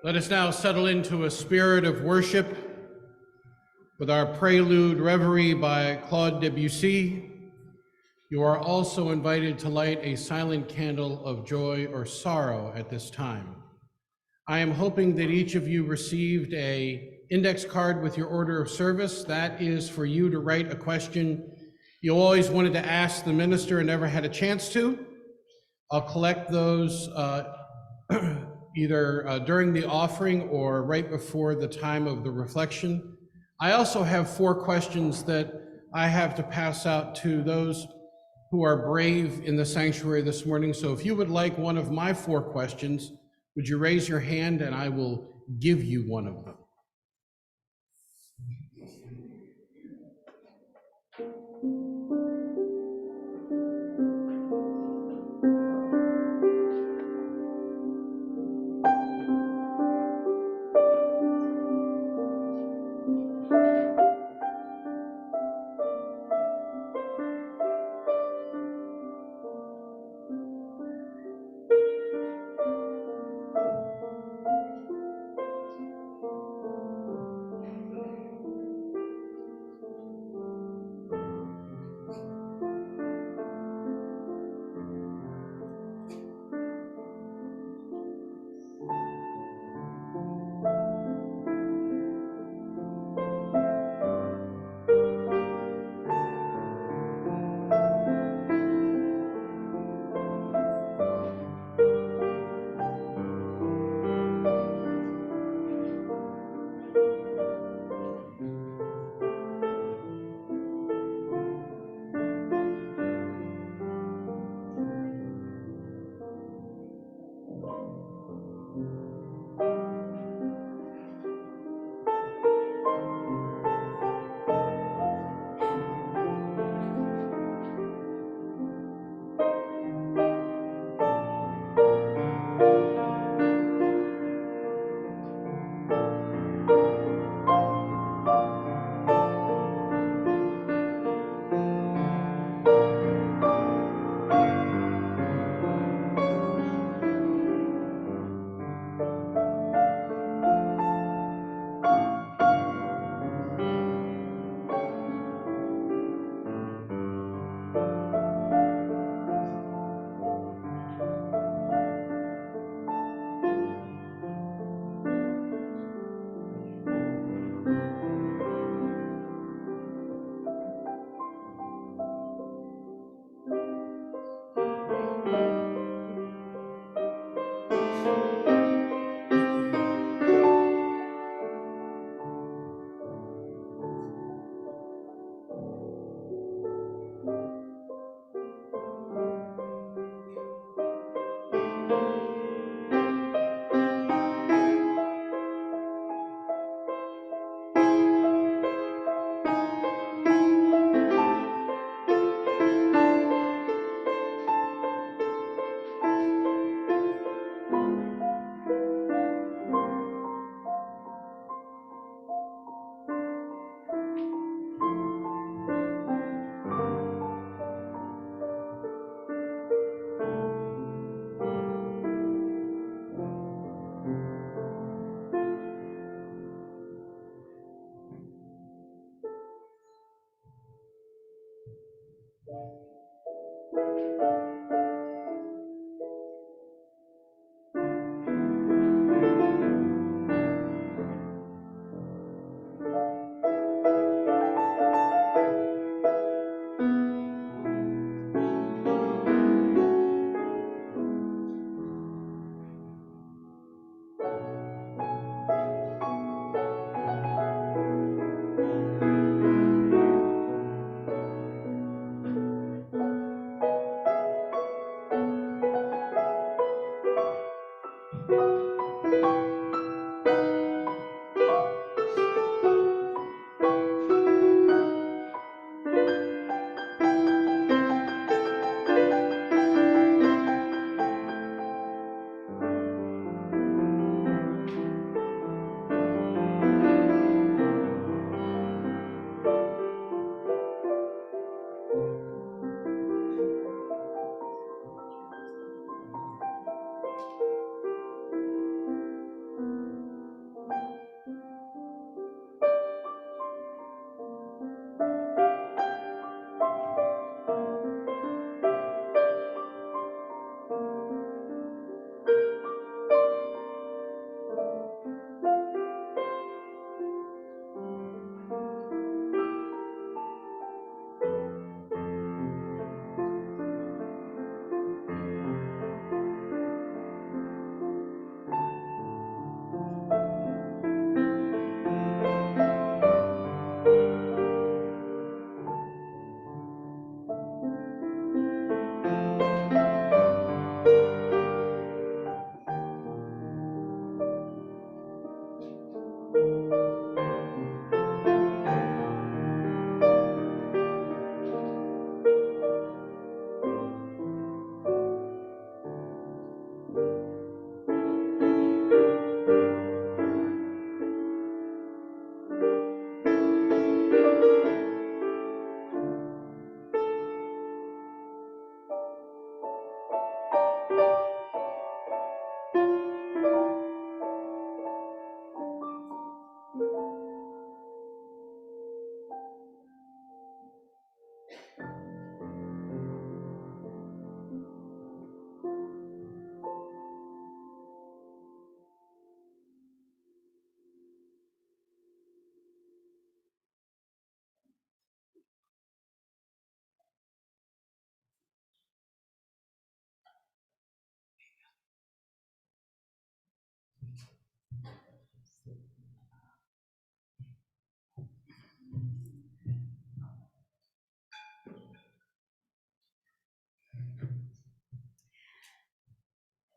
Let us now settle into a spirit of worship with our prelude Reverie by Claude Debussy. You are also invited to light a silent candle of joy or sorrow at this time. I am hoping that each of you received an index card with your order of service. That is for you to write a question you always wanted to ask the minister and never had a chance to. I'll collect those either during the offering or right before the time of the reflection. I also have 4 questions that I have to pass out to those who are brave in the sanctuary this morning. So if you would like one of my 4 questions, would you raise your hand and I will give you one of them.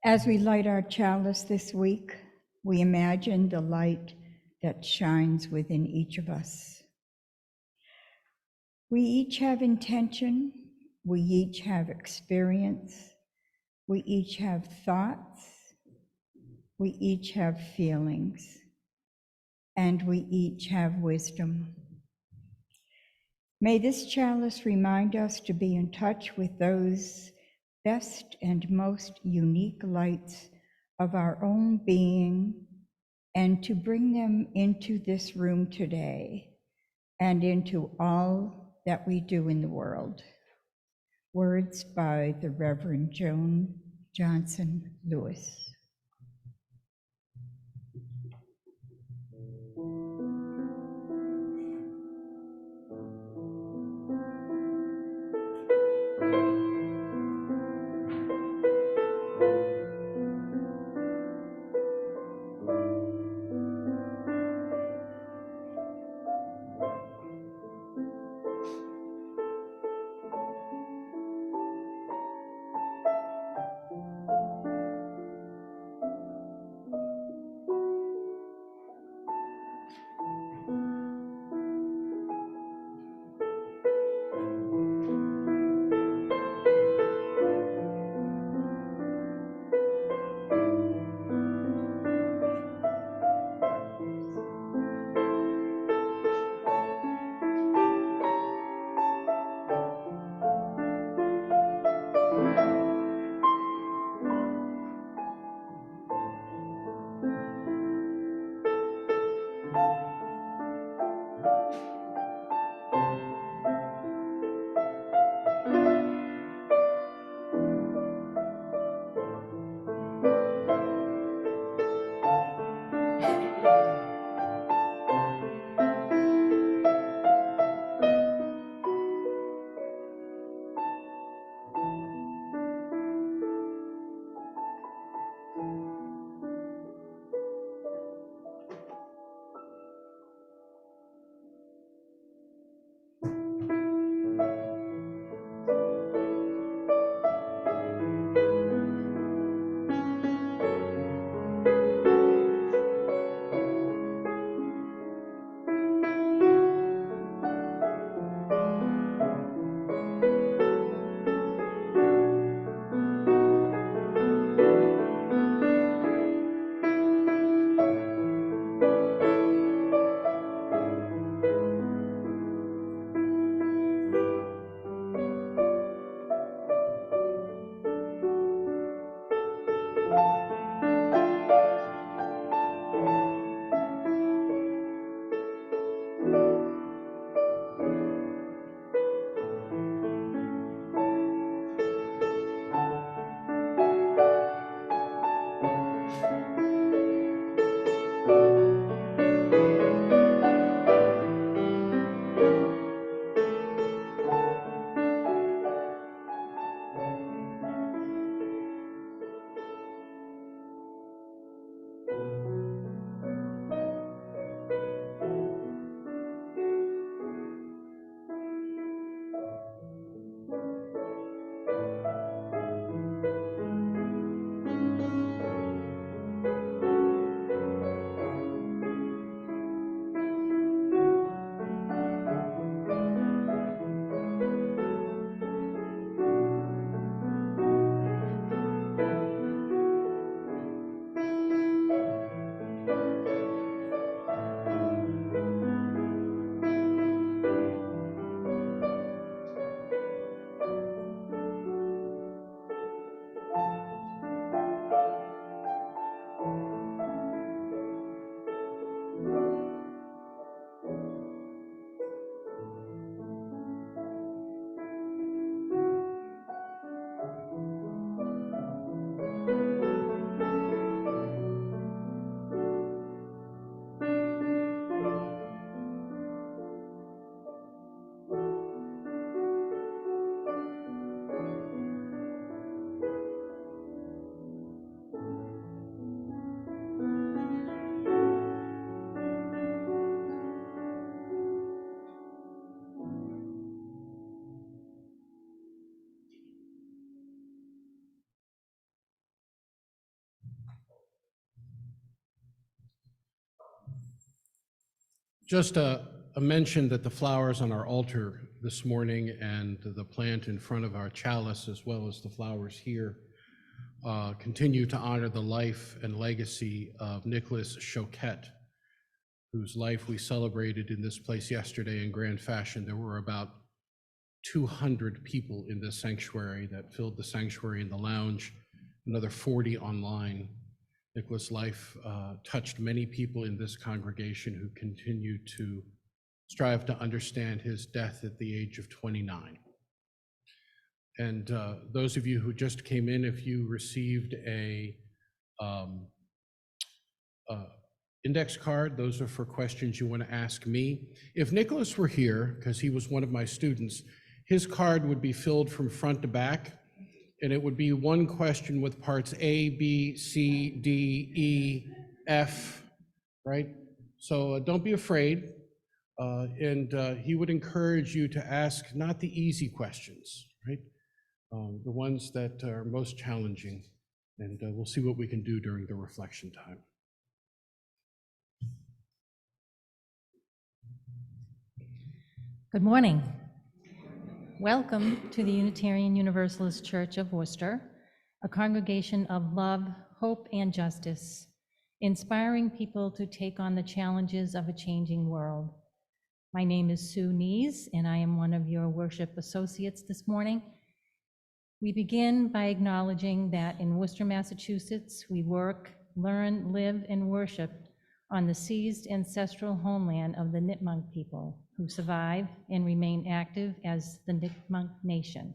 As we light our chalice this week, we imagine the light that shines within each of us. We each have intention, we each have experience, we each have thoughts, we each have feelings, and we each have wisdom. May this chalice remind us to be in touch with those best and most unique lights of our own being, and to bring them into this room today and into all that we do in the world. Words by the Reverend Joan Johnson Lewis. Just a mention that the flowers on our altar this morning and the plant in front of our chalice, as well as the flowers here, continue to honor the life and legacy of Nicholas Choquette, whose life we celebrated in this place yesterday in grand fashion. There were about 200 people in this sanctuary that filled the sanctuary in the lounge, another 40 online. Nicholas' life touched many people in this congregation who continue to strive to understand his death at the age of 29. And those of you who just came in, if you received a index card, those are for questions you want to ask me. If Nicholas were here, because he was one of my students, his card would be filled from front to back, and it would be one question with parts A, B, C, D, E, F, right? So don't be afraid. He would encourage you to ask not the easy questions, right? The ones that are most challenging. And we'll see what we can do during the reflection time. Good morning. Welcome to the Unitarian Universalist Church of Worcester, a congregation of love, hope, and justice, inspiring people to take on the challenges of a changing world. My name is Sue Nees, and I am one of your worship associates this morning. We begin by acknowledging that in Worcester, Massachusetts, we work, learn, live, and worship on the seized ancestral homeland of the Nipmuc people, who survive and remain active as the Nipmuc Nation.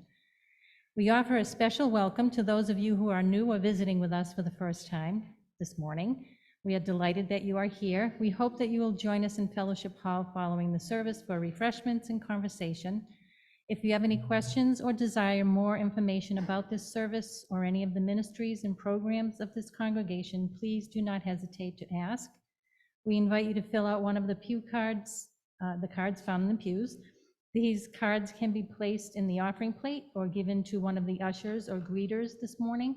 We offer a special welcome to those of you who are new or visiting with us for the first time this morning. We are delighted that you are here. We hope that you will join us in Fellowship Hall following the service for refreshments and conversation. If you have any questions or desire more information about this service or any of the ministries and programs of this congregation, please do not hesitate to ask. We invite you to fill out one of the pew cards, the cards found in the pews. These cards can be placed in the offering plate or given to one of the ushers or greeters this morning.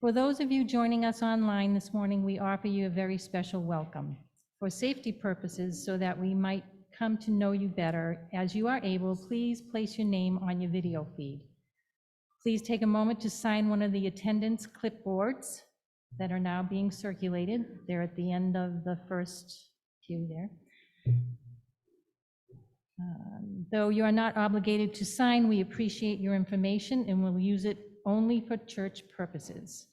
For those of you joining us online this morning, we offer you a very special welcome. For safety purposes, so that we might come to know you better, as you are able, please place your name on your video feed. Please take a moment to sign one of the attendance clipboards that are now being circulated. They're at the end of the first pew there. Though you are not obligated to sign, we appreciate your information and will use it only for church purposes.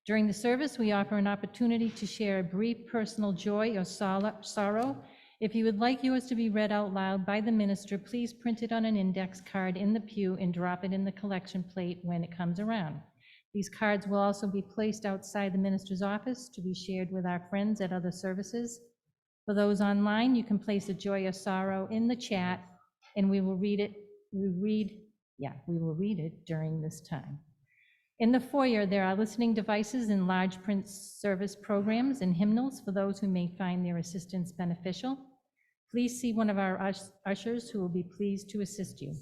During the service, we offer an opportunity to share a brief personal joy or sorrow. If you would like yours to be read out loud by the minister, please print it on an index card in the pew and drop it in the collection plate when it comes around. These cards will also be placed outside the minister's office to be shared with our friends at other services. For those online, you can place a joy or sorrow in the chat, and we will read it. We will read it during this time. In the foyer, there are listening devices and large print service programs and hymnals for those who may find their assistance beneficial. Please see one of our ushers who will be pleased to assist you.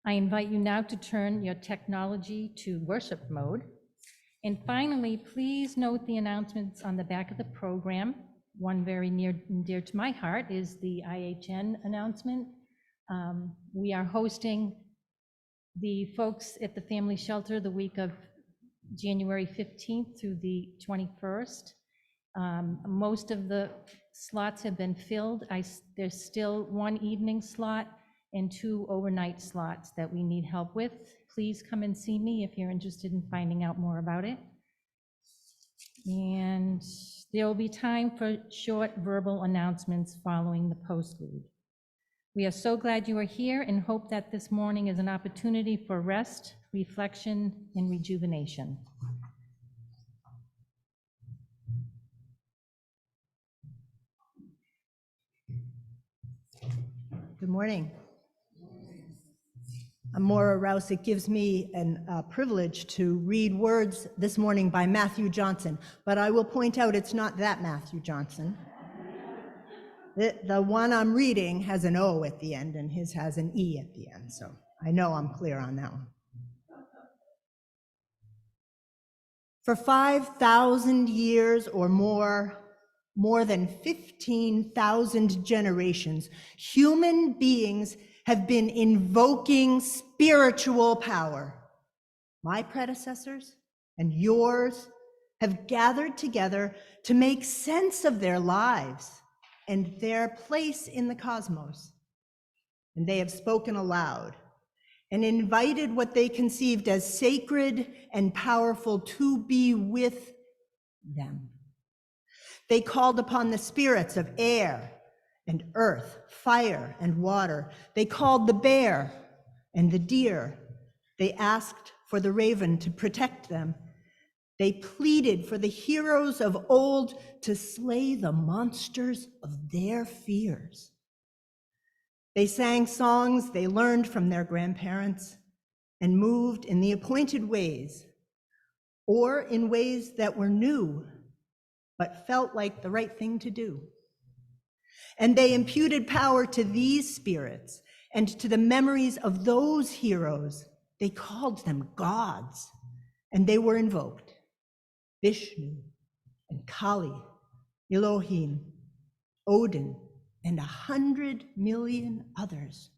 I invite you now to turn your technology to worship mode. And finally, please note the announcements on the back of the program. One very near and dear to my heart is the IHN announcement. We are hosting the folks at the family shelter the week of January 15th through the 21st. Most of the slots have been filled. There's still one evening slot and 2 overnight slots that we need help with. Please come and see me if you're interested in finding out more about it. And there will be time for short verbal announcements following the postlude. We are so glad you are here and hope that this morning is an opportunity for rest, reflection, and rejuvenation. Good morning. I'm Maura Rouse. It gives me a privilege to read words this morning by Matthew Johnson, but I will point out it's not that Matthew Johnson. The one I'm reading has an O at the end, and his has an E at the end, so I know I'm clear on that one. For 5,000 years or more, more than 15,000 generations, human beings have been invoking spiritual power. My predecessors and yours have gathered together to make sense of their lives and their place in the cosmos. And they have spoken aloud and invited what they conceived as sacred and powerful to be with them. They called upon the spirits of air and earth, fire and water. They called the bear and the deer. They asked for the raven to protect them. They pleaded for the heroes of old to slay the monsters of their fears. They sang songs they learned from their grandparents and moved in the appointed ways, or in ways that were new but felt like the right thing to do. And they imputed power to these spirits and to the memories of those heroes. They called them gods, and they were invoked. Vishnu and Kali, Elohim, Odin, and 100 million others.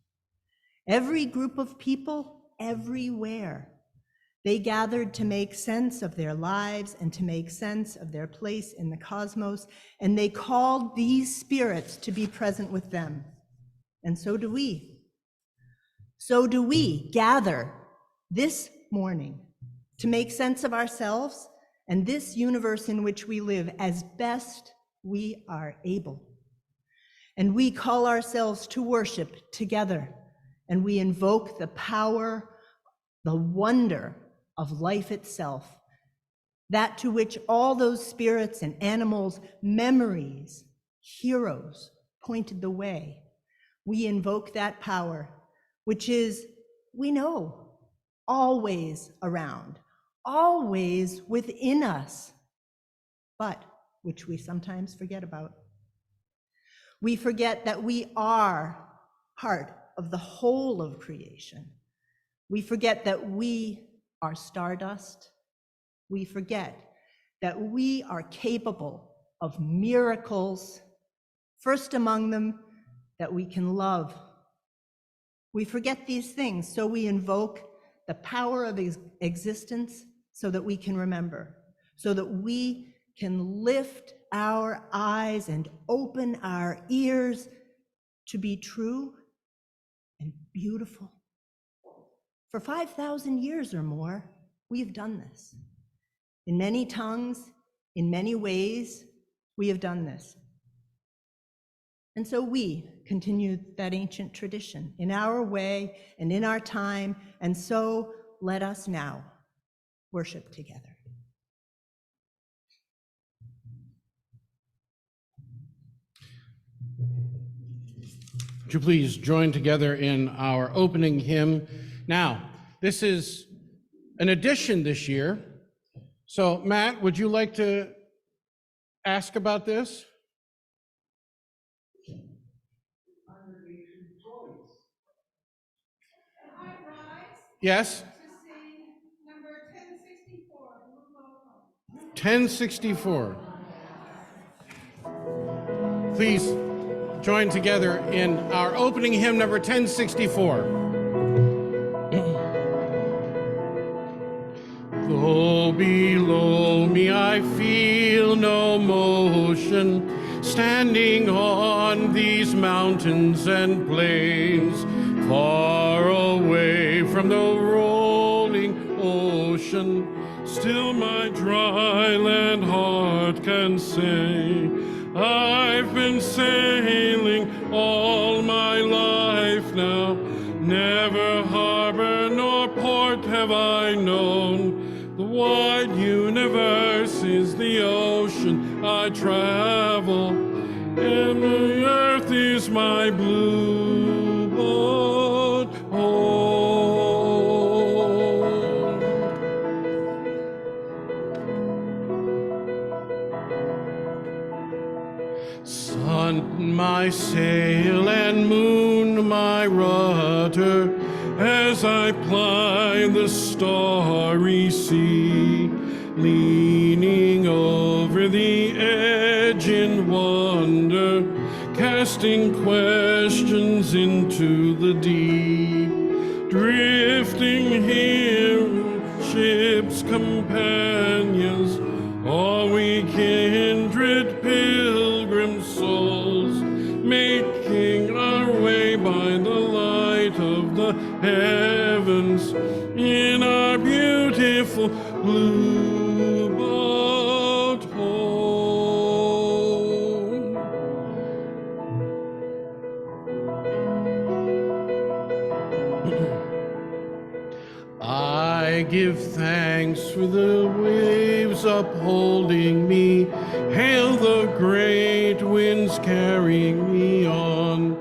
Every group of people, everywhere. They gathered to make sense of their lives and to make sense of their place in the cosmos, and they called these spirits to be present with them. And so do we. So do we gather this morning to make sense of ourselves and this universe in which we live as best we are able. And we call ourselves to worship together, and we invoke the power, the wonder of life itself, that to which all those spirits and animals, memories, heroes pointed the way. We invoke that power, which is, we know, always around, always within us, but which we sometimes forget about. We forget that we are part of the whole of creation. We forget that we are stardust. We forget that we are capable of miracles, first among them, that we can love. We forget these things, so we invoke the power of existence so that we can remember, so that we can lift our eyes and open our ears to be true and beautiful. For 5,000 years or more, we've done this. In many tongues, in many ways, we have done this. And so we continue that ancient tradition in our way and in our time, and so let us now worship together. Would you please join together in our opening hymn? Now, this is an addition this year. So, Matt, would you like to ask about this? Yes? 1064. Please join together in our opening hymn, number 1064. Though below me I feel no motion, standing on these mountains and plains, far away from the rolling ocean, still my dry land heart can say, I've been sailing all my life now, never harbor nor port have I known. The wide universe is the ocean I travel, and the earth is my blue boat home. Sun, my sail, and moon, my rudder, as I ply the starry sea, leaning over the edge voyage in wonder, casting questions into the deep, drifting here, ship's companions, all we kindred pilgrim souls, making our way by the light of the heavens in our beautiful blue boat home. I give thanks for the waves upholding me. Hail the great winds carrying me on.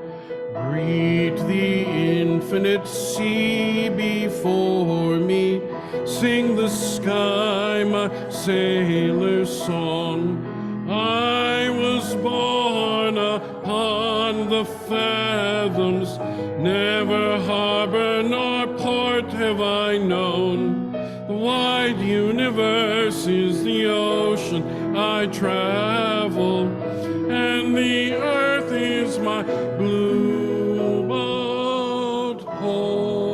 Greet the infinite sea before me. Sing the sky my sailor's song. I was born upon the fathoms, never harbor nor port have I known. The wide universe is the ocean I travel, and the earth is my blue boat home.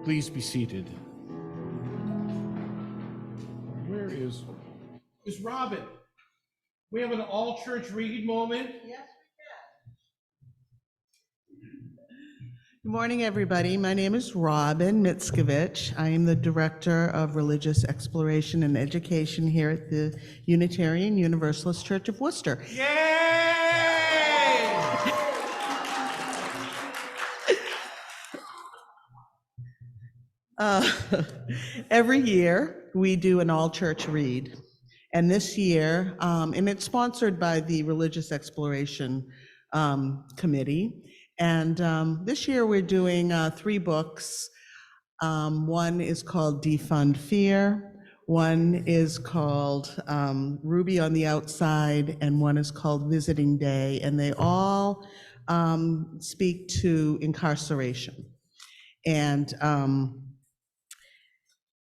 Please be seated. Where is Robin? We have an all-church read moment. Yes, we can. Good morning, everybody. My name is Robin Mitskovich. I am the Director of Religious Exploration and Education here at the Unitarian Universalist Church of Worcester. Yay! Every year, we do an all-church read. And this year, and it's sponsored by the Religious Exploration Committee. And this year, we're doing 3 books. One is called Defund Fear. One is called Ruby on the Outside, and one is called Visiting Day. And they all speak to incarceration. And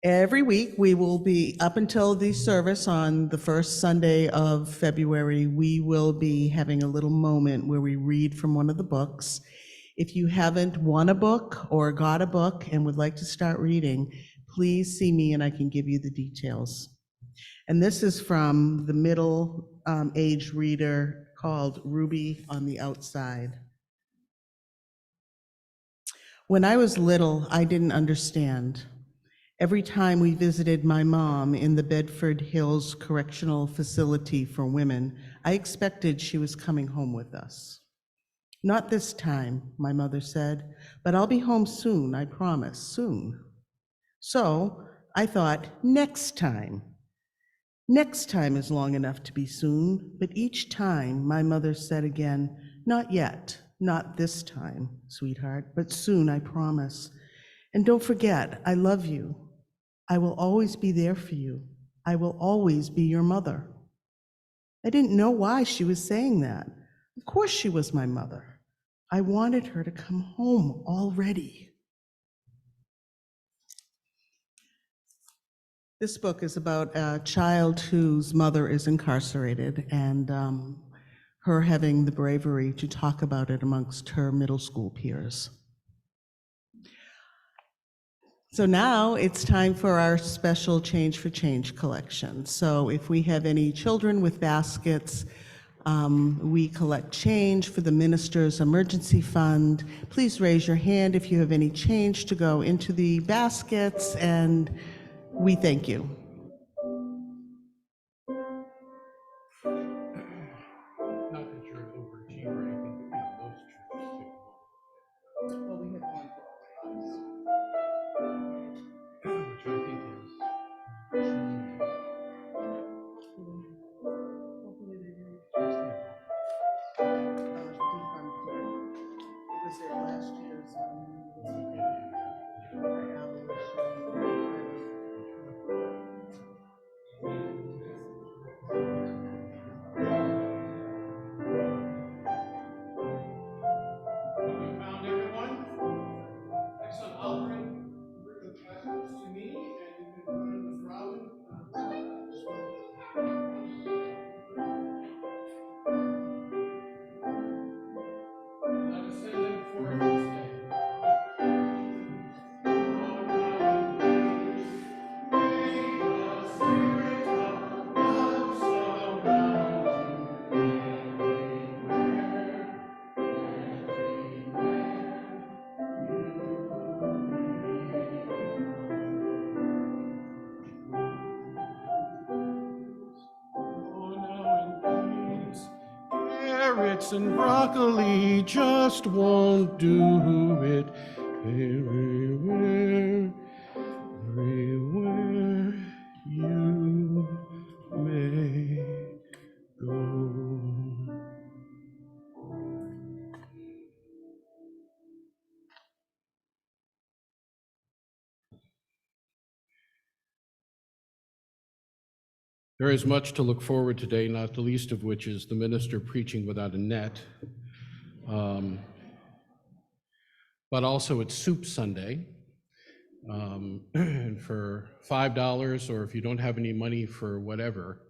every week, we will be, up until the service on the first Sunday of February, we will be having a little moment where we read from one of the books. If you haven't won a book or got a book and would like to start reading, please see me and I can give you the details. And this is from the middle age reader called Ruby on the Outside. When I was little, I didn't understand. Every time we visited my mom in the Bedford Hills Correctional Facility for Women, I expected she was coming home with us. Not this time, my mother said, but I'll be home soon, I promise, soon. So I thought, next time. Next time is long enough to be soon, but each time my mother said again, not yet, not this time, sweetheart, but soon, I promise. And don't forget, I love you. I will always be there for you. I will always be your mother. I didn't know why she was saying that. Of course she was my mother. I wanted her to come home already. This book is about a child whose mother is incarcerated and her having the bravery to talk about it amongst her middle school peers. So now it's time for our special Change for Change collection. So if we have any children with baskets, we collect change for the minister's emergency fund. Please raise your hand if you have any change to go into the baskets, and we thank you. Not that you're an overachiever or anything, but those churches pick them up. Well, we have one Which I think is Hopefully they do. interesting. Defund Fear. It was at last year's abolition. carrots and broccoli just won't do it. Everywhere, everywhere you may go. There is much to look forward to today, not the least of which is the minister preaching without a net. But also it's Soup Sunday. And for $5, or if you don't have any money for whatever,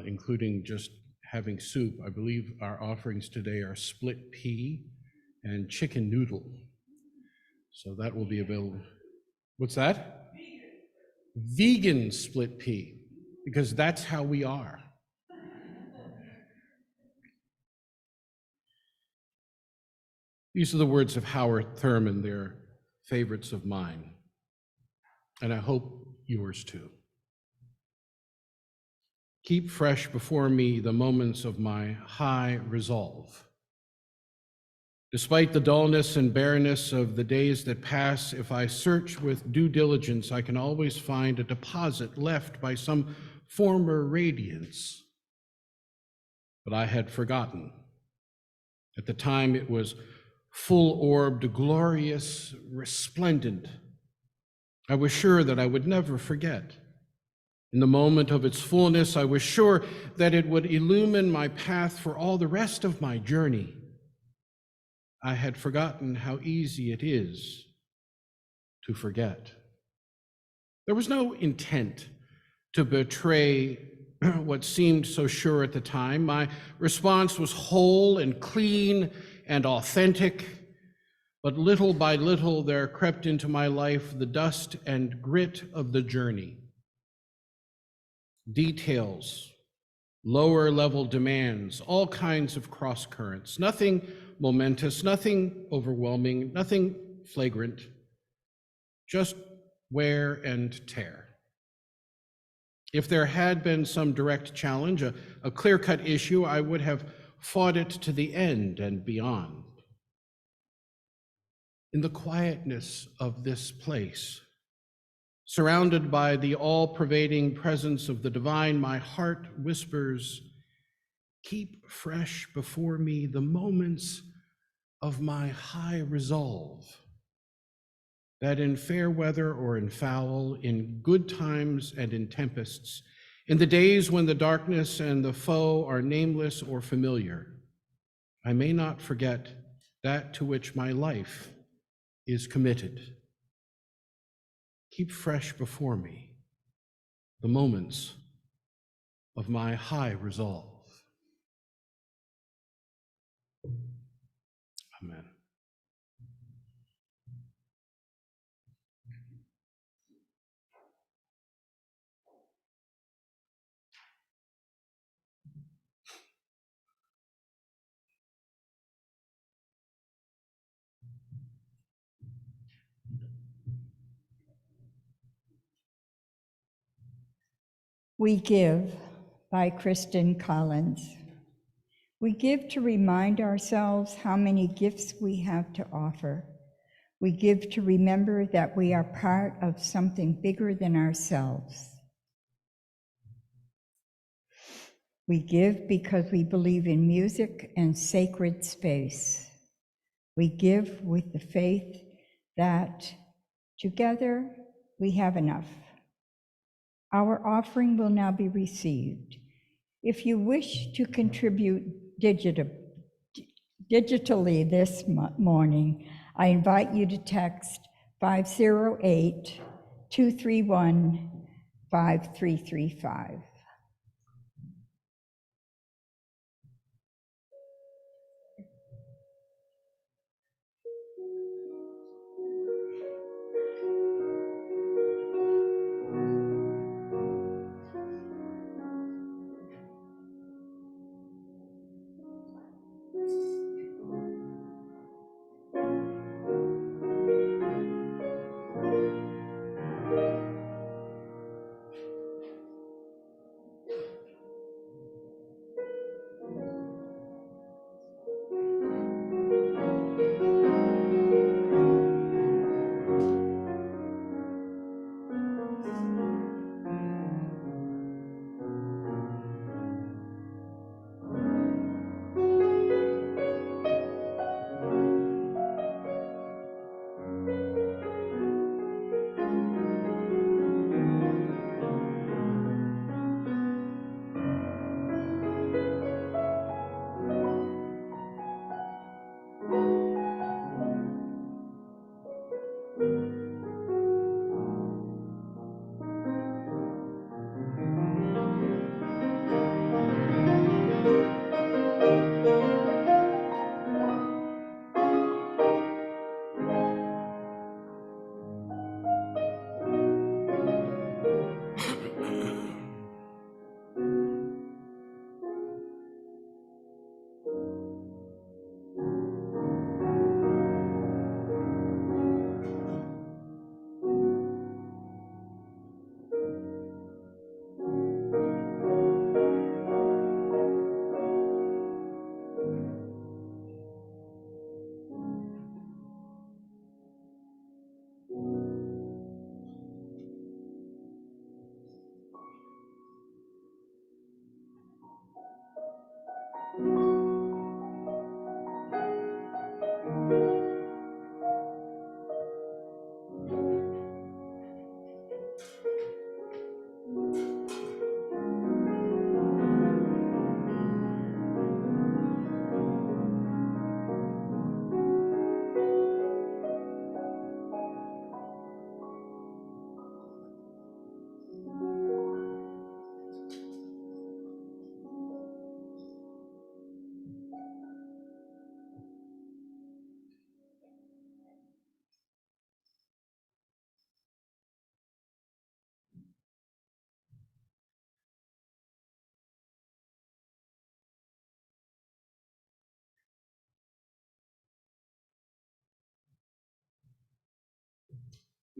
including just having soup, I believe our offerings today are split pea and chicken noodle. So that will be available. What's that? Vegan split pea, because that's how we are. These are the words of Howard Thurman. They're favorites of mine, and I hope yours too. Keep fresh before me the moments of my high resolve. Despite the dullness and bareness of the days that pass, if I search with due diligence, I can always find a deposit left by some former radiance. But I had forgotten. At the time, it was full-orbed, glorious, resplendent. I was sure that I would never forget. In the moment of its fullness, I was sure that it would illumine my path for all the rest of my journey. I had forgotten how easy it is to forget. There was no intent to betray what seemed so sure at the time. My response was whole and clean and authentic, but little by little there crept into my life the dust and grit of the journey. Details, lower level demands, all kinds of cross currents, nothing momentous, nothing overwhelming, nothing flagrant, just wear and tear. If there had been some direct challenge, a clear-cut issue, I would have fought it to the end and beyond. In the quietness of this place, surrounded by the all-pervading presence of the divine, my heart whispers, keep fresh before me the moments of my high resolve, that in fair weather or in foul, in good times and in tempests, in the days when the darkness and the foe are nameless or familiar, I may not forget that to which my life is committed. Keep fresh before me the moments of my high resolve. Amen. We Give by Kristen Collins. We give to remind ourselves how many gifts we have to offer. We give to remember that we are part of something bigger than ourselves. We give because we believe in music and sacred space. We give with the faith that together we have enough. Our offering will now be received. If you wish to contribute digitally this morning, I invite you to text 508-231-5335. We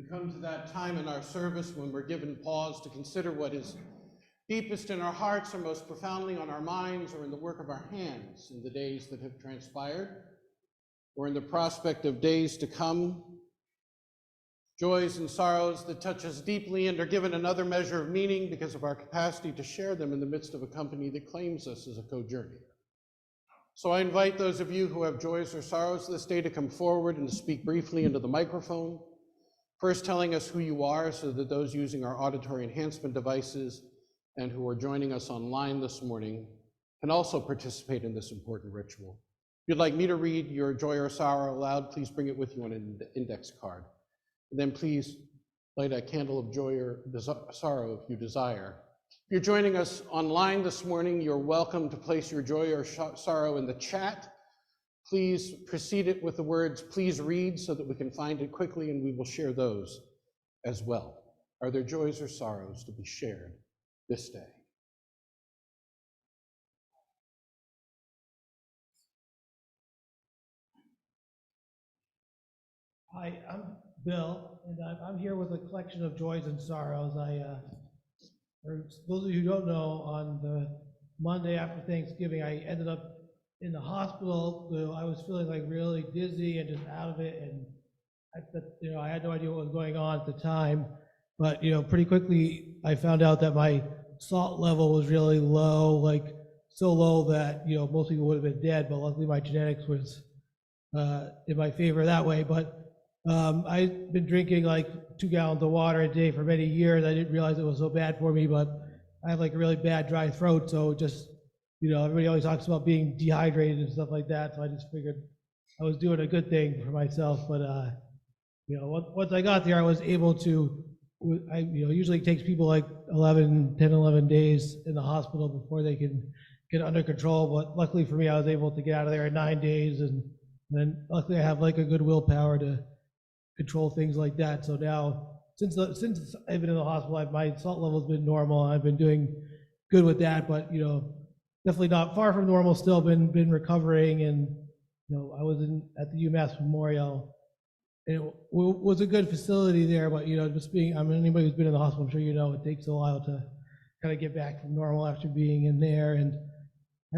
come to that time in our service when we're given pause to consider what is deepest in our hearts or most profoundly on our minds or in the work of our hands in the days that have transpired or in the prospect of days to come. Joys and sorrows that touch us deeply and are given another measure of meaning because of our capacity to share them in the midst of a company that claims us as a co-journey. So I invite those of you who have joys or sorrows this day to come forward and to speak briefly into the microphone, first telling us who you are so that those using our auditory enhancement devices and who are joining us online this morning can also participate in this important ritual. If you'd like me to read your joy or sorrow aloud, please bring it with you on an index card. And then please light a candle of joy or sorrow if you desire. If you're joining us online this morning, you're welcome to place your joy or sorrow in the chat. Please precede it with the words, please read, so that we can find it quickly, and we will share those as well. Are there joys or sorrows to be shared this day? Hi, I'm Bill, and I'm here with a collection of joys and sorrows. For those of you who don't know, on the Monday after Thanksgiving, I ended up in the hospital. So I was feeling like really dizzy and just out of it, and I had no idea what was going on at the time. But pretty quickly I found out that my salt level was really low, like so low that most people would have been dead. But luckily my genetics was in my favor that way. But I've been drinking like 2 gallons of water a day for many years. I didn't realize it was so bad for me, but I have like a really bad dry throat. So just, everybody always talks about being dehydrated and stuff like that. So I just figured I was doing a good thing for myself. But, once I got there, I was able to, usually it takes people like 10, 11 days in the hospital before they can get under control. But luckily for me, I was able to get out of there in 9 days. And then luckily I have like a good willpower to control things like that. So now, since I've been in the hospital, my salt level's been normal. I've been doing good with that, but definitely not far from normal. Still been recovering, and I was at the UMass Memorial. It was a good facility there, but anybody who's been in the hospital, I'm sure it takes a while to kind of get back from normal after being in there. And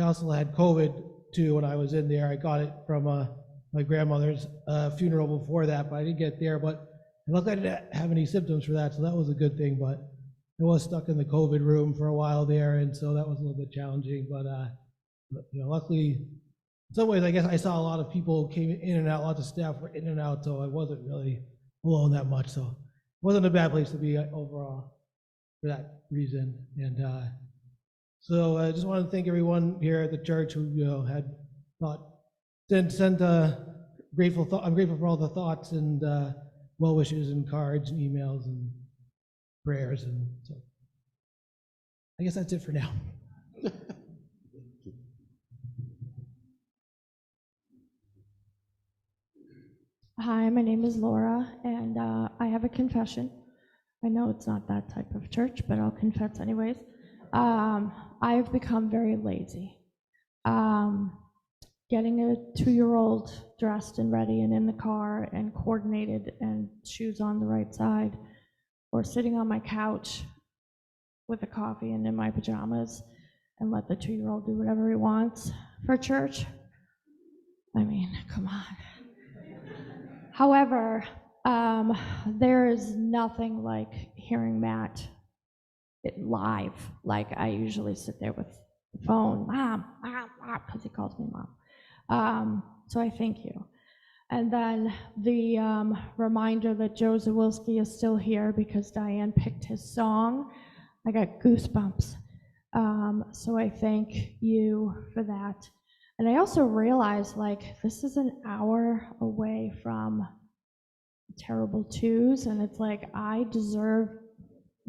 I also had COVID too when I was in there. I got it from my grandmother's funeral before that, but I didn't get there. But luckily I didn't have any symptoms for that, so that was a good thing. But I was stuck in the COVID room for a while there, and so that was a little bit challenging. But luckily, in some ways, I guess I saw a lot of people came in and out, lots of staff were in and out, so I wasn't really alone that much. So it wasn't a bad place to be overall for that reason. And so I just want to thank everyone here at the church who had thought. I'm grateful for all the thoughts and well wishes and cards and emails and prayers, and so I guess that's it for now. Hi, my name is Laura, and I have a confession. I know it's not that type of church, but I'll confess anyways. I've become very lazy. Getting a 2-year-old dressed and ready and in the car and coordinated and shoes on the right side, or sitting on my couch with a coffee and in my pajamas and let the 2-year-old do whatever he wants for church. I mean, come on. However, there is nothing like hearing Matt live. Like, I usually sit there with the phone, mom, because he calls me mom. So I thank you. And then the reminder that Joe Zawilski is still here because Diane picked his song. I got goosebumps. So I thank you for that. And I also realized, like, this is an hour away from terrible twos, and it's like, I deserve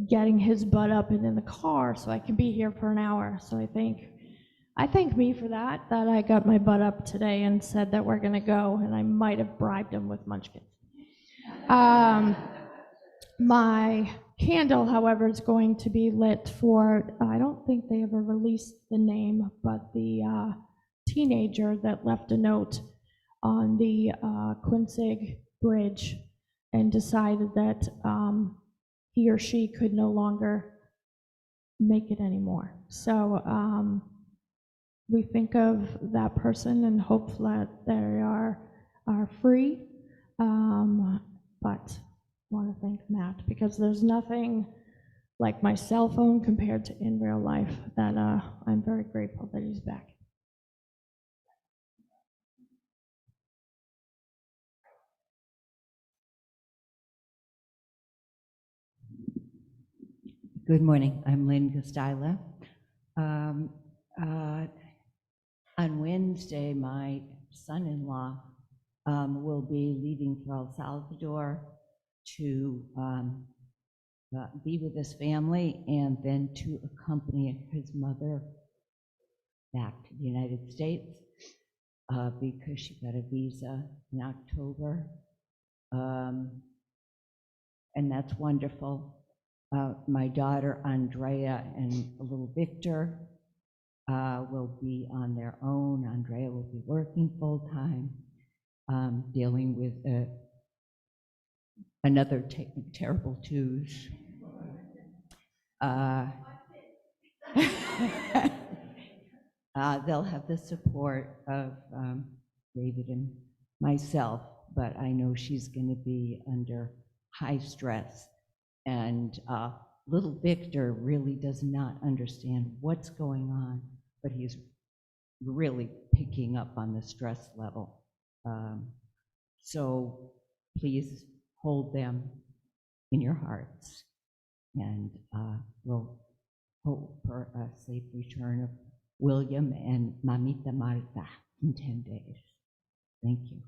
getting his butt up and in the car so I can be here for an hour. So I thank me for that I got my butt up today and said that we're gonna go, and I might have bribed him with munchkins. My candle, however, is going to be lit for, I don't think they ever released the name, but the teenager that left a note on the Quincy Bridge and decided that he or she could no longer make it anymore. So we think of that person and hope that they are free. But I want to thank Matt, because there's nothing like my cell phone compared to in real life, that I'm very grateful that he's back. Good morning. I'm Lynn Costila. On Wednesday, my son-in-law will be leaving for El Salvador to be with his family and then to accompany his mother back to the United States because she got a visa in October. And that's wonderful. My daughter Andrea and little Victor will be on their own. Andrea will be working full-time, dealing with another terrible twos. They'll have the support of David and myself, but I know she's going to be under high stress. And little Victor really does not understand what's going on, but he's really picking up on the stress level. So please hold them in your hearts, and we'll hope for a safe return of William and Mamita Marta in 10 days. Thank you.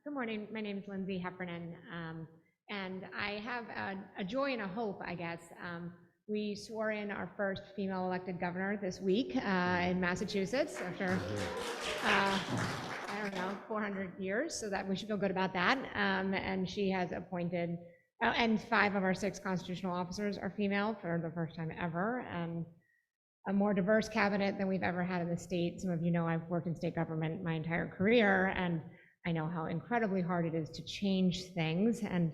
Good morning. My name is Lindsay Heffernan, and I have a joy and a hope, I guess. We swore in our first female elected governor this week in Massachusetts after, I don't know, 400 years, so that we should feel good about that. And she has appointed, and 5 of our 6 constitutional officers are female for the first time ever, and a more diverse cabinet than we've ever had in the state. Some of you know I've worked in state government my entire career, and I know how incredibly hard it is to change things, and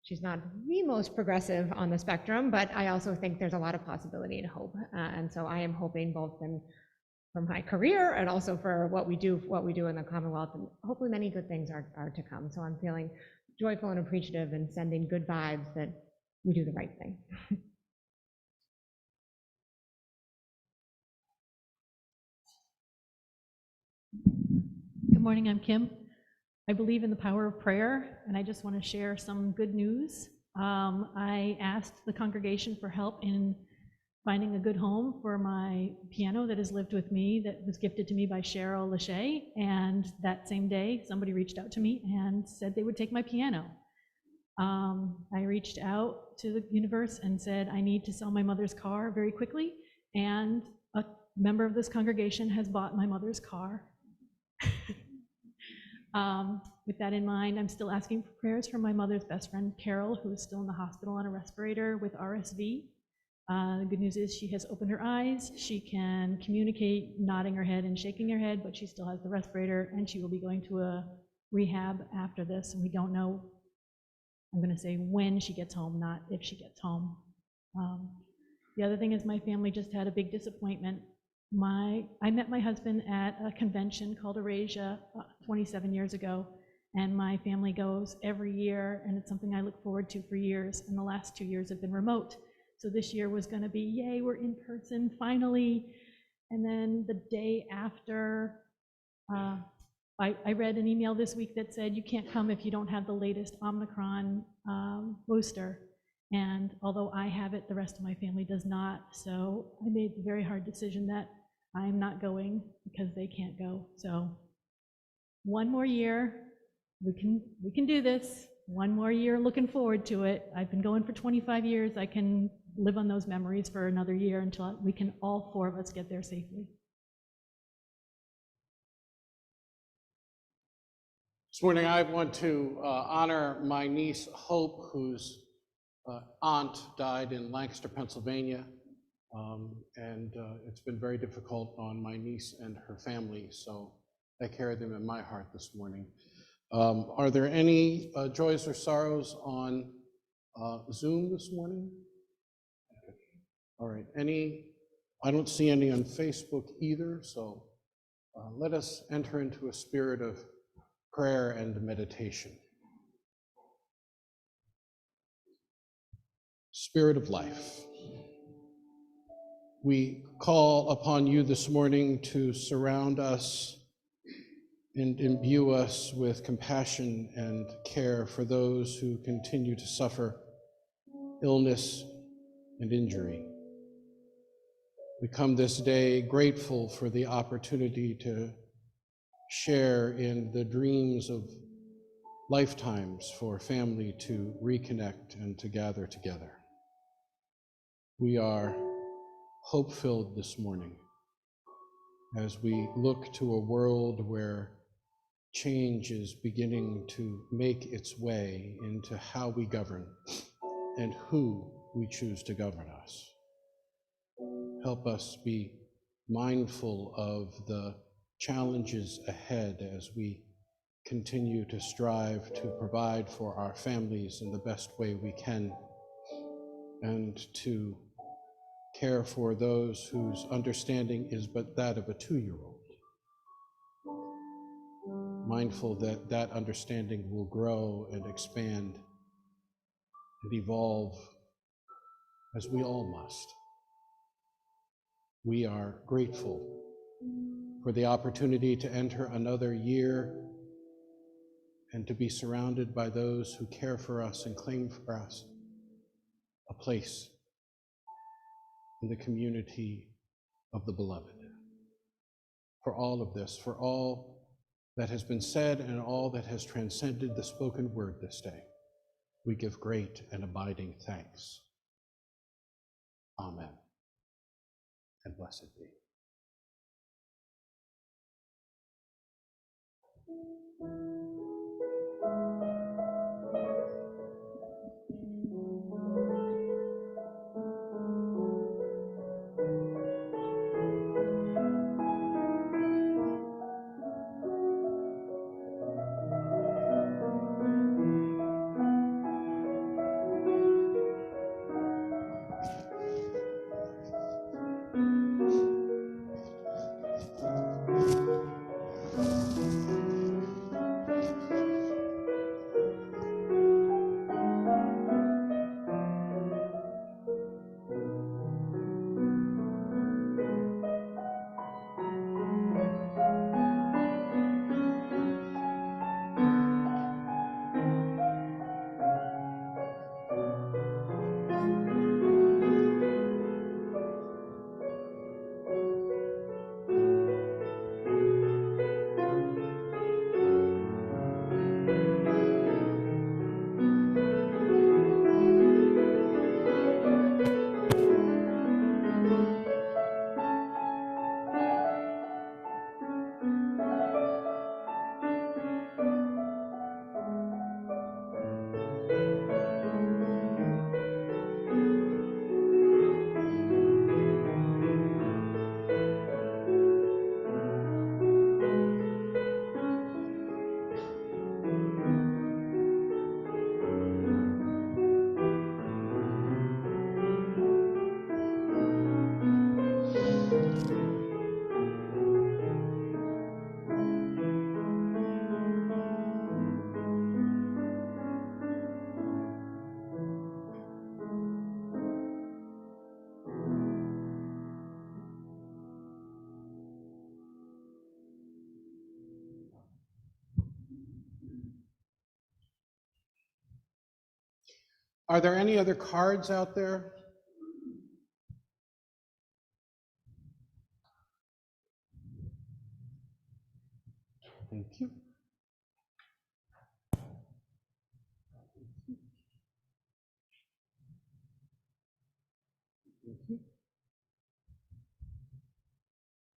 she's not the most progressive on the spectrum, but I also think there's a lot of possibility and hope. And so I am hoping both for my career and also for what we do in the Commonwealth, and hopefully many good things are to come. So I'm feeling joyful and appreciative and sending good vibes that we do the right thing. Good morning, I'm Kim. I believe in the power of prayer, and I just want to share some good news. I asked the congregation for help in finding a good home for my piano that has lived with me, that was gifted to me by Cheryl Lachey. And that same day, somebody reached out to me and said they would take my piano. I reached out to the universe and said, I need to sell my mother's car very quickly. And a member of this congregation has bought my mother's car. With that in mind, I'm still asking for prayers for my mother's best friend, Carol, who is still in the hospital on a respirator with RSV. The good news is she has opened her eyes. She can communicate, nodding her head and shaking her head, but she still has the respirator, and she will be going to a rehab after this, and we don't know, I'm going to say when she gets home, not if she gets home. The other thing is my family just had a big disappointment. I met my husband at a convention called Eurasia 27 years ago, and my family goes every year, and it's something I look forward to for years, and the last 2 years have been remote. So this year was going to be, yay, we're in person finally. And then the day after, I read an email this week that said you can't come if you don't have the latest Omicron booster. And although I have it, the rest of my family does not. So I made the very hard decision that I am not going because they can't go. So one more year, we can do this. One more year, looking forward to it. I've been going for 25 years. I can live on those memories for another year until we can all four of us get there safely. This morning, I want to honor my niece, Hope, whose aunt died in Lancaster, Pennsylvania. And it's been very difficult on my niece and her family, so I carry them in my heart this morning. Are there any joys or sorrows on Zoom this morning? All right, I don't see any on Facebook either, so let us enter into a spirit of prayer and meditation. Spirit of life, we call upon you this morning to surround us and imbue us with compassion and care for those who continue to suffer illness and injury. We come this day grateful for the opportunity to share in the dreams of lifetimes for family to reconnect and to gather together. We are hope-filled this morning as we look to a world where change is beginning to make its way into how we govern and who we choose to govern us. Help us be mindful of the challenges ahead as we continue to strive to provide for our families in the best way we can, and to care for those whose understanding is but that of a 2-year-old. Mindful that that understanding will grow and expand and evolve as we all must. We are grateful for the opportunity to enter another year and to be surrounded by those who care for us and claim for us a place in the community of the beloved. For all of this, for all that has been said and all that has transcended the spoken word this day, we give great and abiding thanks. Amen. And blessed be. Are there any other cards out there? Thank you.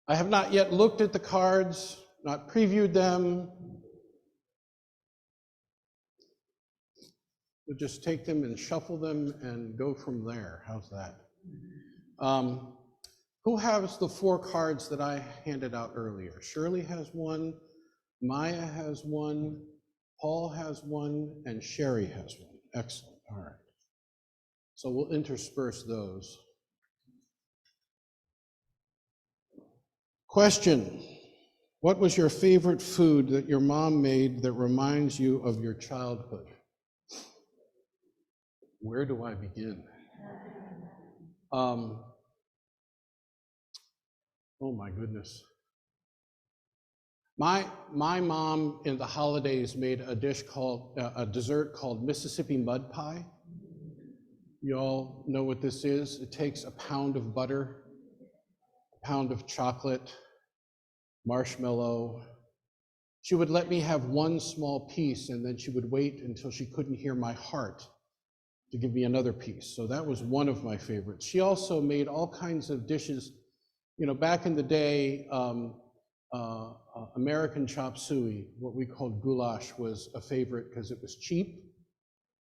I have not yet looked at the cards, not previewed them. We'll just take them and shuffle them and go from there. How's that? Who has the 4 cards that I handed out earlier? Shirley has one, Maya has one, Paul has one, and Sherry has one. Excellent. All right. So we'll intersperse those. Question: what was your favorite food that your mom made that reminds you of your childhood? Where do I begin? Oh my goodness. My mom in the holidays made a dish called, a dessert called Mississippi mud pie. You all know what this is? It takes a pound of butter, a pound of chocolate, marshmallow. She would let me have one small piece, and then she would wait until she couldn't hear my heart to give me another piece. So that was one of my favorites. She also made all kinds of dishes. You know, back in the day, American chop suey, what we called goulash, was a favorite because it was cheap.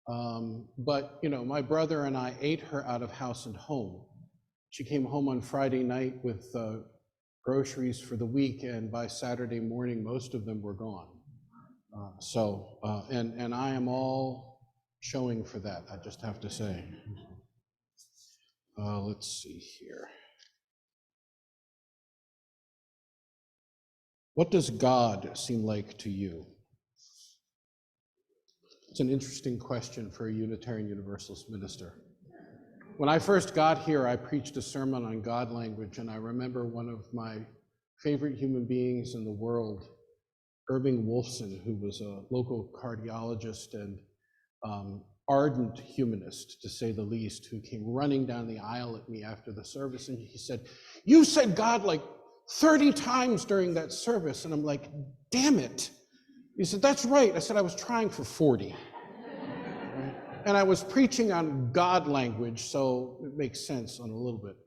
But, you know, my brother and I ate her out of house and home. She came home on Friday night with groceries for the week, and by Saturday morning, most of them were gone. And I am all showing for that, I just have to say. Let's see here. What does God seem like to you? It's an interesting question for a Unitarian Universalist minister. When I first got here, I preached a sermon on God language, and I remember one of my favorite human beings in the world, Irving Wolfson, who was a local cardiologist and ardent humanist, to say the least, who came running down the aisle at me after the service, and he said, "You said God like 30 times during that service." And I'm like, damn it. He said, "That's right." I said, "I was trying for 40. Right? And I was preaching on God language, so it makes sense on a little bit.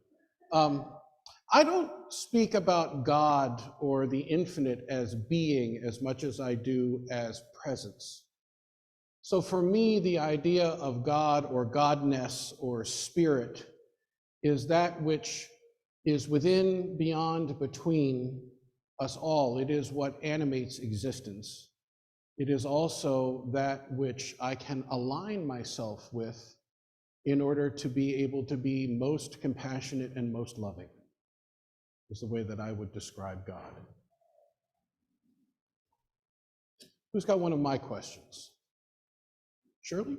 I don't speak about God or the infinite as being as much as I do as presence. So for me, the idea of God or godness or spirit is that which is within, beyond, between us all. It is what animates existence. It is also that which I can align myself with in order to be able to be most compassionate and most loving, is the way that I would describe God. Who's got one of my questions? Shirley?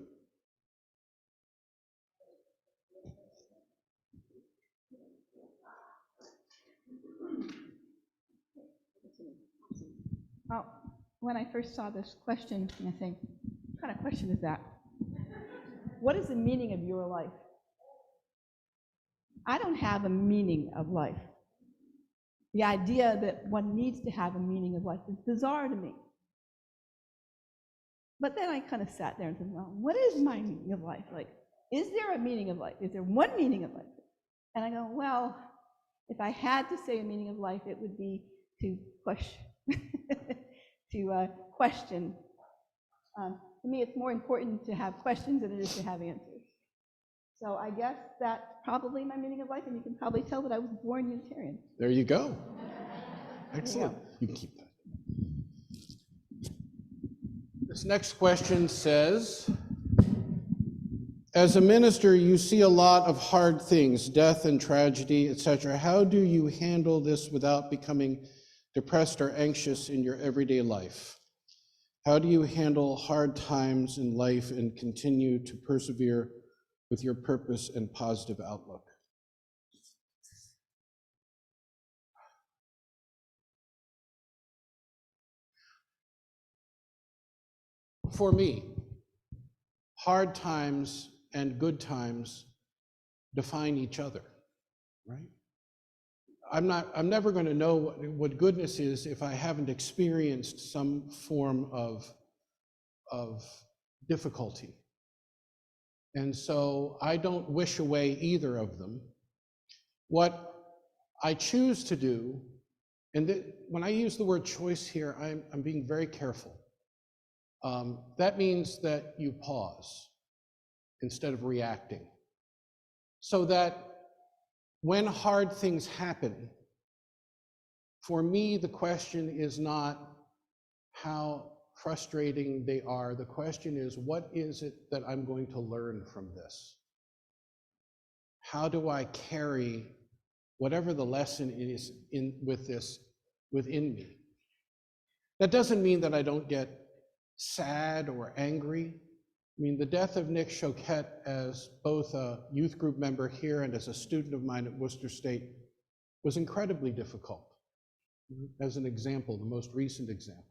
Well, when I first saw this question, I think, what kind of question is that? What is the meaning of your life? I don't have a meaning of life. The idea that one needs to have a meaning of life is bizarre to me. But then I kind of sat there and said, well, what is my meaning of life? Like, is there a meaning of life? Is there one meaning of life? And I go, well, if I had to say a meaning of life, it would be to push, to question. To me, it's more important to have questions than it is to have answers. So I guess that's probably my meaning of life, and you can probably tell that I was born Unitarian. There you go. Excellent. You can keep that. This next question says, as a minister, you see a lot of hard things, death and tragedy, etc. How do you handle this without becoming depressed or anxious in your everyday life? How do you handle hard times in life and continue to persevere with your purpose and positive outlook? For me, hard times and good times define each other, right? I'm never going to know what goodness is if I haven't experienced some form of difficulty. And so I don't wish away either of them. What I choose to do, and when I use the word choice here, I'm being very careful. That means that you pause instead of reacting. So that when hard things happen, for me, the question is not how frustrating they are. The question is, what is it that I'm going to learn from this? How do I carry whatever the lesson is with this within me? That doesn't mean that I don't get sad or angry. I mean, the death of Nick Choquette, as both a youth group member here and as a student of mine at Worcester State, was incredibly difficult. As an example, the most recent example.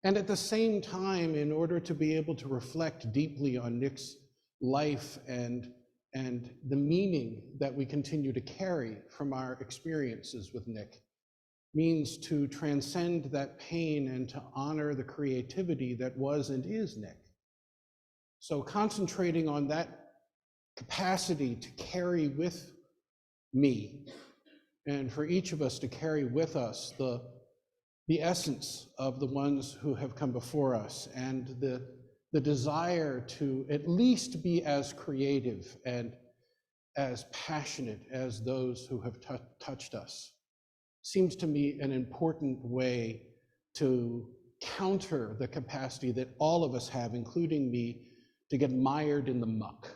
And at the same time, in order to be able to reflect deeply on Nick's life and the meaning that we continue to carry from our experiences with Nick, means to transcend that pain and to honor the creativity that was and is Nick. So concentrating on that capacity to carry with me, and for each of us to carry with us the essence of the ones who have come before us, and the desire to at least be as creative and as passionate as those who have touched us, seems to me an important way to counter the capacity that all of us have, including me, to get mired in the muck.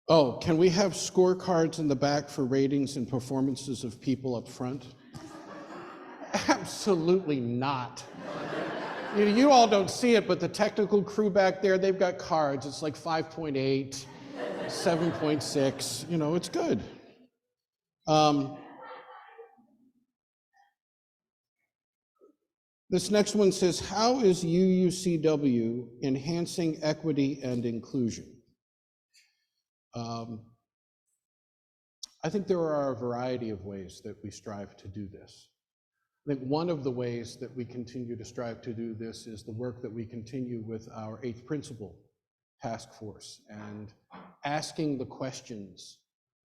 Oh, can we have scorecards in the back for ratings and performances of people up front? Absolutely not. You all don't see it, but the technical crew back there, they've got cards. It's like 5.8, 7.6, it's good. This next one says, how is UUCW enhancing equity and inclusion? I think there are a variety of ways that we strive to do this. I think one of the ways that we continue to strive to do this is the work that we continue with our 8th Principle Task Force, and asking the questions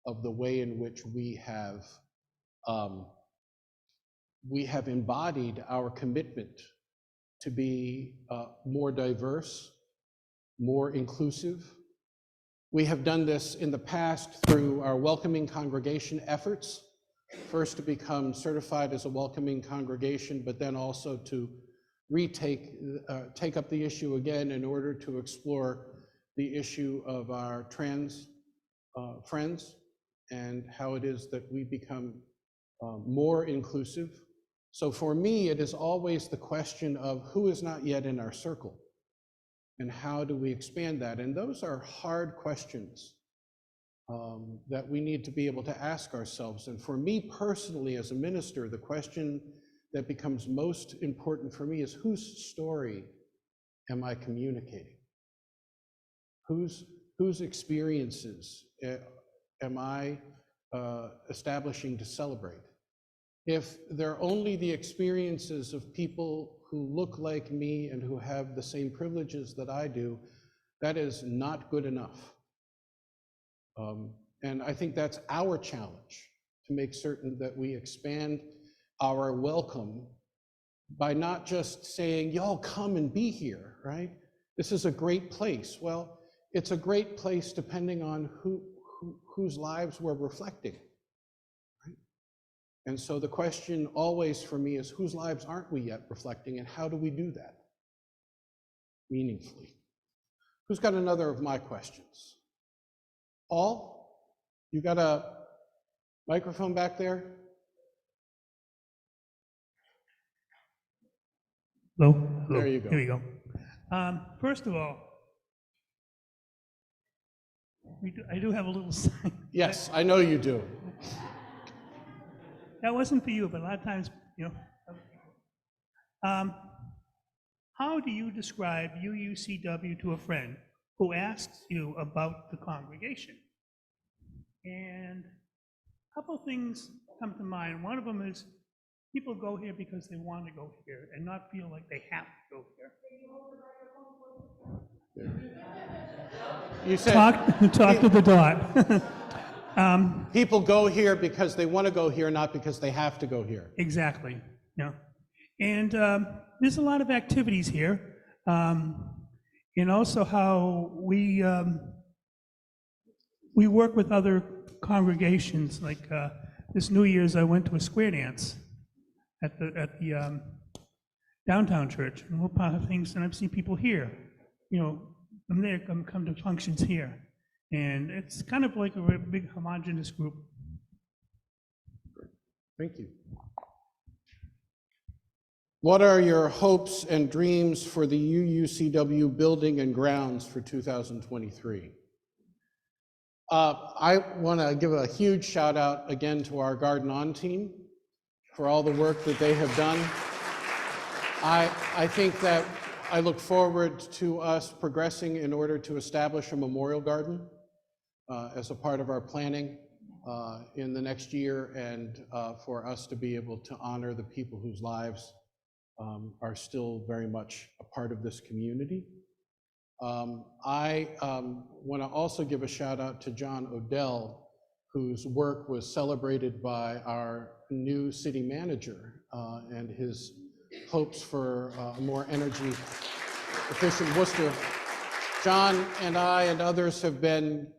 of the way in which we have embodied our commitment to be more diverse, more inclusive. We have done this in the past through our welcoming congregation efforts, first to become certified as a welcoming congregation, but then also to take up the issue again in order to explore the issue of our trans friends and how it is that we become more inclusive. So for me, it is always the question of who is not yet in our circle, and how do we expand that? And those are hard questions that we need to be able to ask ourselves. And for me personally, as a minister, the question that becomes most important for me is, whose story am I communicating? Whose experiences am I establishing to celebrate? If they're only the experiences of people who look like me and who have the same privileges that I do, that is not good enough. And I think that's our challenge, to make certain that we expand our welcome by not just saying, y'all come and be here, right? This is a great place. Well, it's a great place depending on whose lives we're reflecting. And so the question always for me is, whose lives aren't we yet reflecting, and how do we do that meaningfully? Who's got another of my questions? Paul, you got a microphone back there? Hello? There you go. Here we go. First of all, I do have a little sign. Yes, I know you do. That wasn't for you, but a lot of times, How do you describe UUCW to a friend who asks you about the congregation? And a couple things come to mind. One of them is people go here because they want to go here and not feel like they have to go here. You said Talk to the dot. people go here because they want to go here, not because they have to go here. Exactly, yeah. And there's a lot of activities here. And also how we work with other congregations. Like this New Year's, I went to a square dance at the downtown church, and all part of things, and I've seen people here. You know, from there come to functions here. And it's kind of like a big homogeneous group. Thank you. What are your hopes and dreams for the UUCW building and grounds for 2023? I want to give a huge shout out again to our Garden On team for all the work that they have done. I think that I look forward to us progressing in order to establish a memorial garden as a part of our planning in the next year, and for us to be able to honor the people whose lives are still very much a part of this community. I want to also give a shout out to John Odell, whose work was celebrated by our new city manager and his hopes for a more energy efficient Worcester. John and I and others have been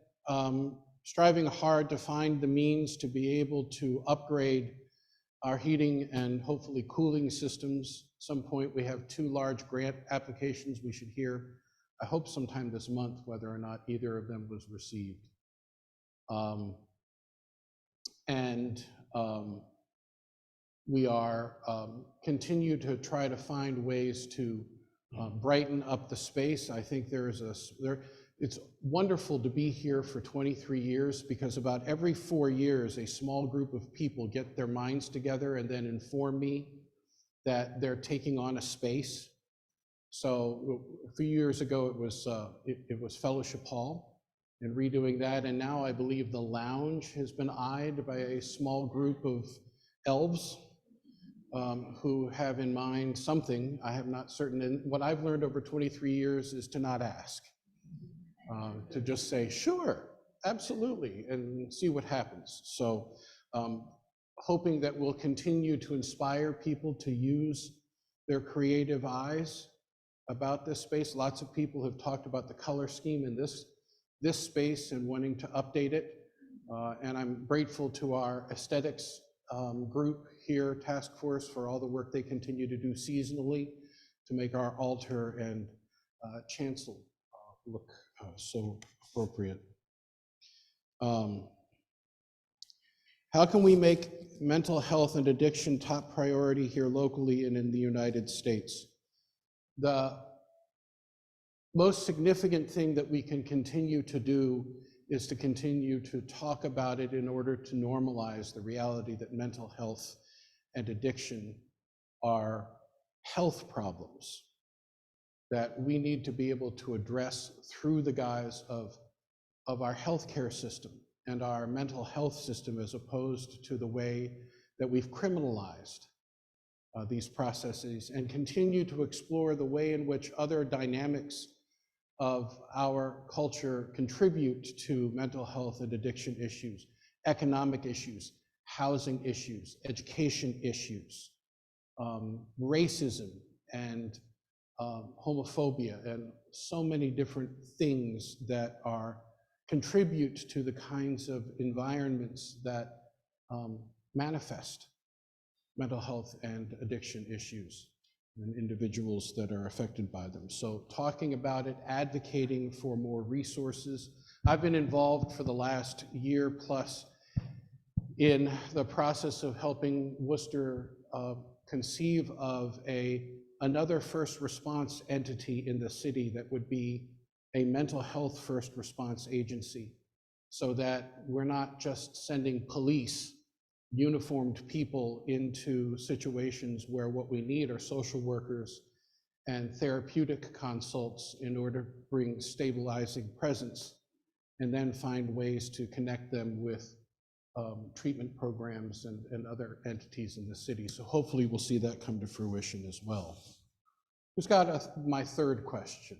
striving hard to find the means to be able to upgrade our heating and hopefully cooling systems. At some point, we have 2 large grant applications we should hear. I hope sometime this month whether or not either of them was received. We are continue to try to find ways to brighten up the space. I think it's wonderful to be here for 23 years, because about every 4 years, a small group of people get their minds together and then inform me that they're taking on a space. So a few years ago, it was Fellowship Hall and redoing that. And now I believe the lounge has been eyed by a small group of elves who have in mind something. I have not certain. And what I've learned over 23 years is to not ask, to just say, sure, absolutely, and see what happens. So hoping that we'll continue to inspire people to use their creative eyes about this space. Lots of people have talked about the color scheme in this space and wanting to update it. And I'm grateful to our aesthetics group here, task force, for all the work they continue to do seasonally to make our altar and chancel look so appropriate. How can we make mental health and addiction top priority here locally and in the United States? The most significant thing that we can continue to do is to continue to talk about it in order to normalize the reality that mental health and addiction are health problems that we need to be able to address through the guise of our healthcare system and our mental health system, as opposed to the way that we've criminalized these processes, and continue to explore the way in which other dynamics of our culture contribute to mental health and addiction issues, economic issues, housing issues, education issues, racism and homophobia, and so many different things that contribute to the kinds of environments that manifest mental health and addiction issues and individuals that are affected by them. So talking about it, advocating for more resources. I've been involved for the last year plus in the process of helping Worcester conceive of another first response entity in the city that would be a mental health first response agency, so that we're not just sending police uniformed people into situations where what we need are social workers and therapeutic consults in order to bring stabilizing presence, and then find ways to connect them with treatment programs and other entities in the city. So hopefully we'll see that come to fruition as well. Who's got my third question?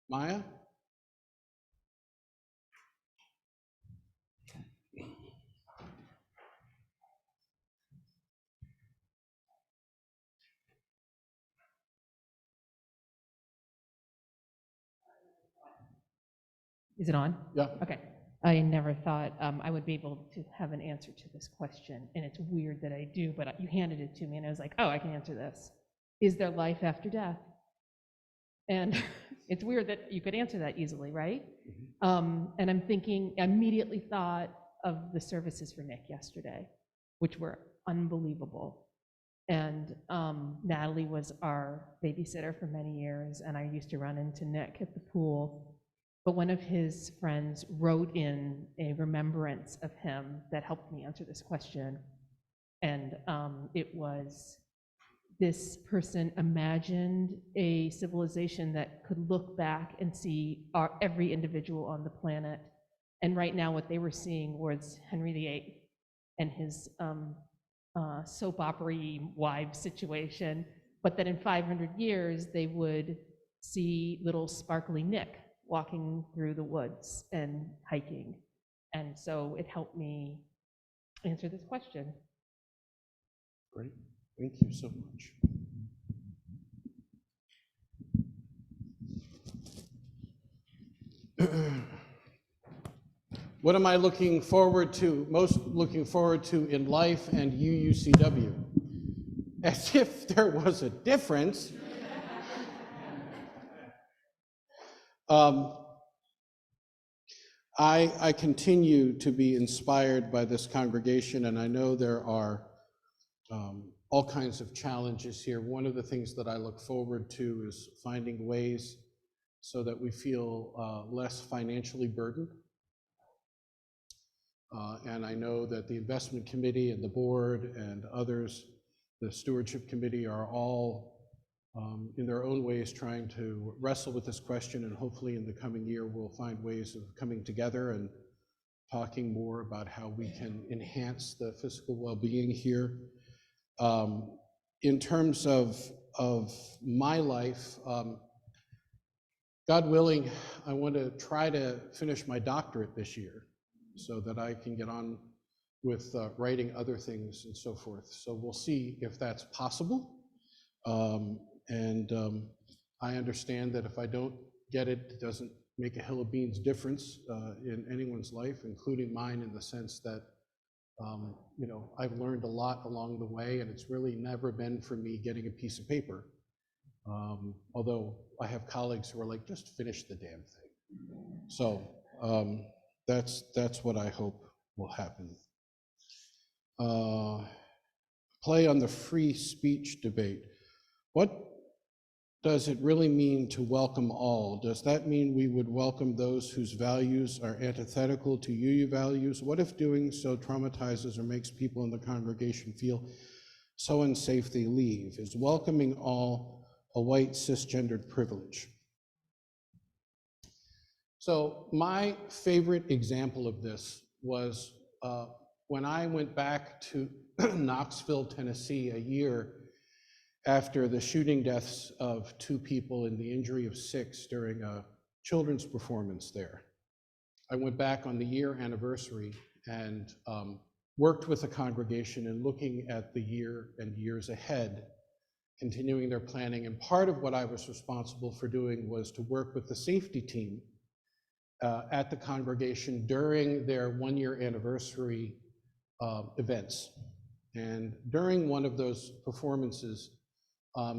Maya? Is it on? Yeah. Okay. I never thought I would be able to have an answer to this question, and it's weird that I do, but you handed it to me, and I was like, oh, I can answer this. Is there life after death? And it's weird that you could answer that easily, right? And I'm thinking, I immediately thought of the services for Nick yesterday, which were unbelievable. And Natalie was our babysitter for many years, and I used to run into Nick at the pool. But one of his friends wrote in a remembrance of him that helped me answer this question. And it was, this person imagined a civilization that could look back and see every individual on the planet. And right now what they were seeing was Henry VIII and his soap opera-y wives situation, but that in 500 years they would see little sparkly Nick walking through the woods and hiking. And so it helped me answer this question. Great, thank you so much. What am I most looking forward to in life and UUCW? As if there was a difference. I continue to be inspired by this congregation, and I know there are all kinds of challenges here. One of the things that I look forward to is finding ways so that we feel less financially burdened. And I know that the investment committee and the board and others, the stewardship committee, are all in their own ways trying to wrestle with this question, and hopefully in the coming year we'll find ways of coming together and talking more about how we can enhance the physical well-being here. In terms of my life, God willing, I want to try to finish my doctorate this year so that I can get on with writing other things and so forth. So we'll see if that's possible. I understand that if I don't get it, it doesn't make a hill of beans difference in anyone's life, including mine, in the sense that I've learned a lot along the way, and it's really never been for me getting a piece of paper. Although I have colleagues who are like, just finish the damn thing. So that's what I hope will happen. Play on the free speech debate. What does it really mean to welcome all? Does that mean we would welcome those whose values are antithetical to UU values? What if doing so traumatizes or makes people in the congregation feel so unsafe they leave? Is welcoming all a white cisgendered privilege? So my favorite example of this was when I went back to Knoxville, Tennessee, a year after the shooting deaths of 2 people and the injury of 6 during a children's performance there. I went back on the year anniversary and worked with the congregation in looking at the year and years ahead, continuing their planning. And part of what I was responsible for doing was to work with the safety team at the congregation during their 1-year anniversary events. And during one of those performances,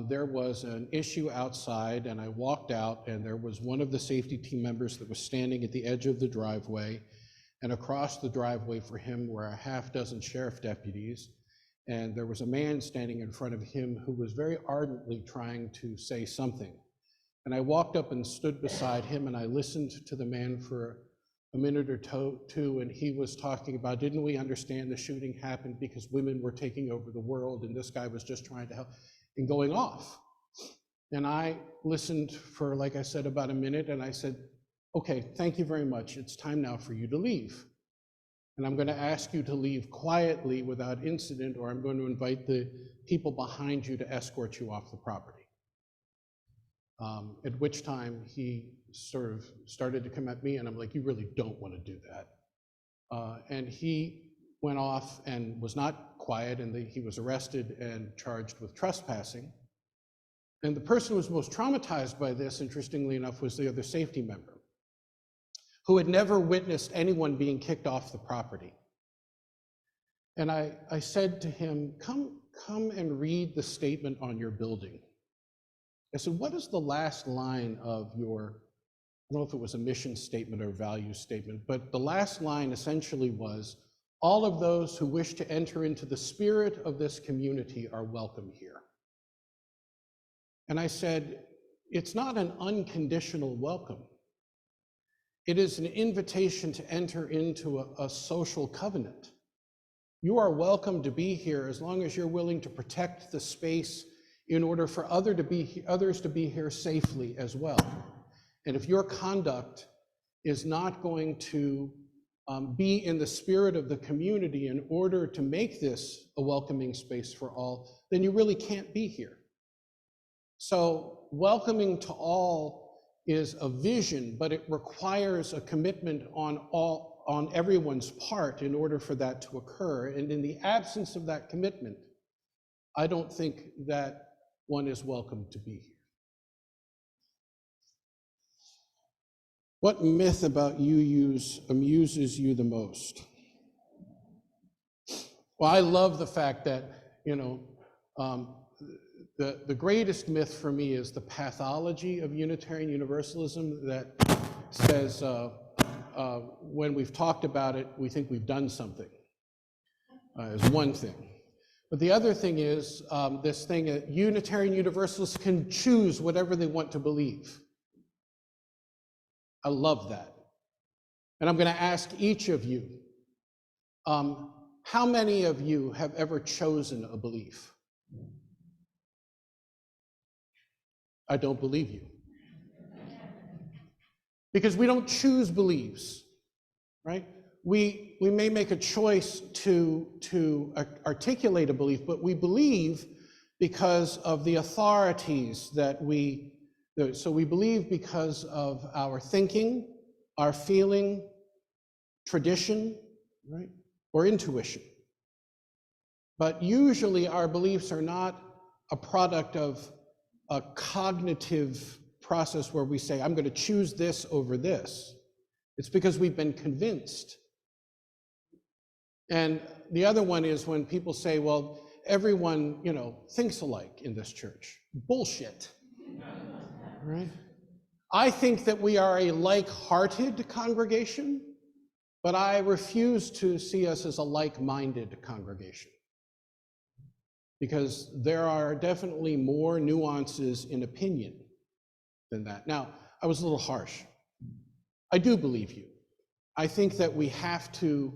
there was an issue outside, and I walked out, and there was one of the safety team members that was standing at the edge of the driveway, and across the driveway for him were a half-dozen sheriff deputies, and there was a man standing in front of him who was very ardently trying to say something. And I walked up and stood beside him, and I listened to the man for a minute or two, and he was talking about, didn't we understand the shooting happened because women were taking over the world and this guy was just trying to help, and going off. And I listened for, like I said, about a minute, and I said, okay, thank you very much. It's time now for you to leave. And I'm going to ask you to leave quietly without incident, or I'm going to invite the people behind you to escort you off the property. At which time he sort of started to come at me, and I'm like, you really don't want to do that. And he went off and was not quiet, and he was arrested and charged with trespassing. And the person who was most traumatized by this, interestingly enough, was the other safety member, who had never witnessed anyone being kicked off the property. And I said to him, come and read the statement on your building. I said, what is the last line of your, I don't know if it was a mission statement or value statement, but the last line essentially was, all of those who wish to enter into the spirit of this community are welcome here. And I said, it's not an unconditional welcome. It is an invitation to enter into a social covenant. You are welcome to be here as long as you're willing to protect the space in order for others to be here safely as well. And if your conduct is not going to be in the spirit of the community in order to make this a welcoming space for all, then you really can't be here. So welcoming to all is a vision, but it requires a commitment on everyone's part in order for that to occur. And in the absence of that commitment, I don't think that one is welcome to be here. What myth about you amuses you the most? Well, I love the fact that, the greatest myth for me is the pathology of Unitarian Universalism that says when we've talked about it, we think we've done something, is one thing. But the other thing is this thing that Unitarian Universalists can choose whatever they want to believe. I love that. And I'm going to ask each of you, how many of you have ever chosen a belief? I don't believe you. Because we don't choose beliefs, right? We may make a choice to articulate a belief, but we believe because of the authorities that so we believe because of our thinking, our feeling, tradition, right? Or intuition. But usually our beliefs are not a product of a cognitive process where we say, I'm going to choose this over this. It's because we've been convinced. And the other one is when people say, well, everyone, thinks alike in this church. Bullshit, right? I think that we are a like-hearted congregation, but I refuse to see us as a like-minded congregation, because there are definitely more nuances in opinion than that. Now, I was a little harsh. I do believe you. I think that we have to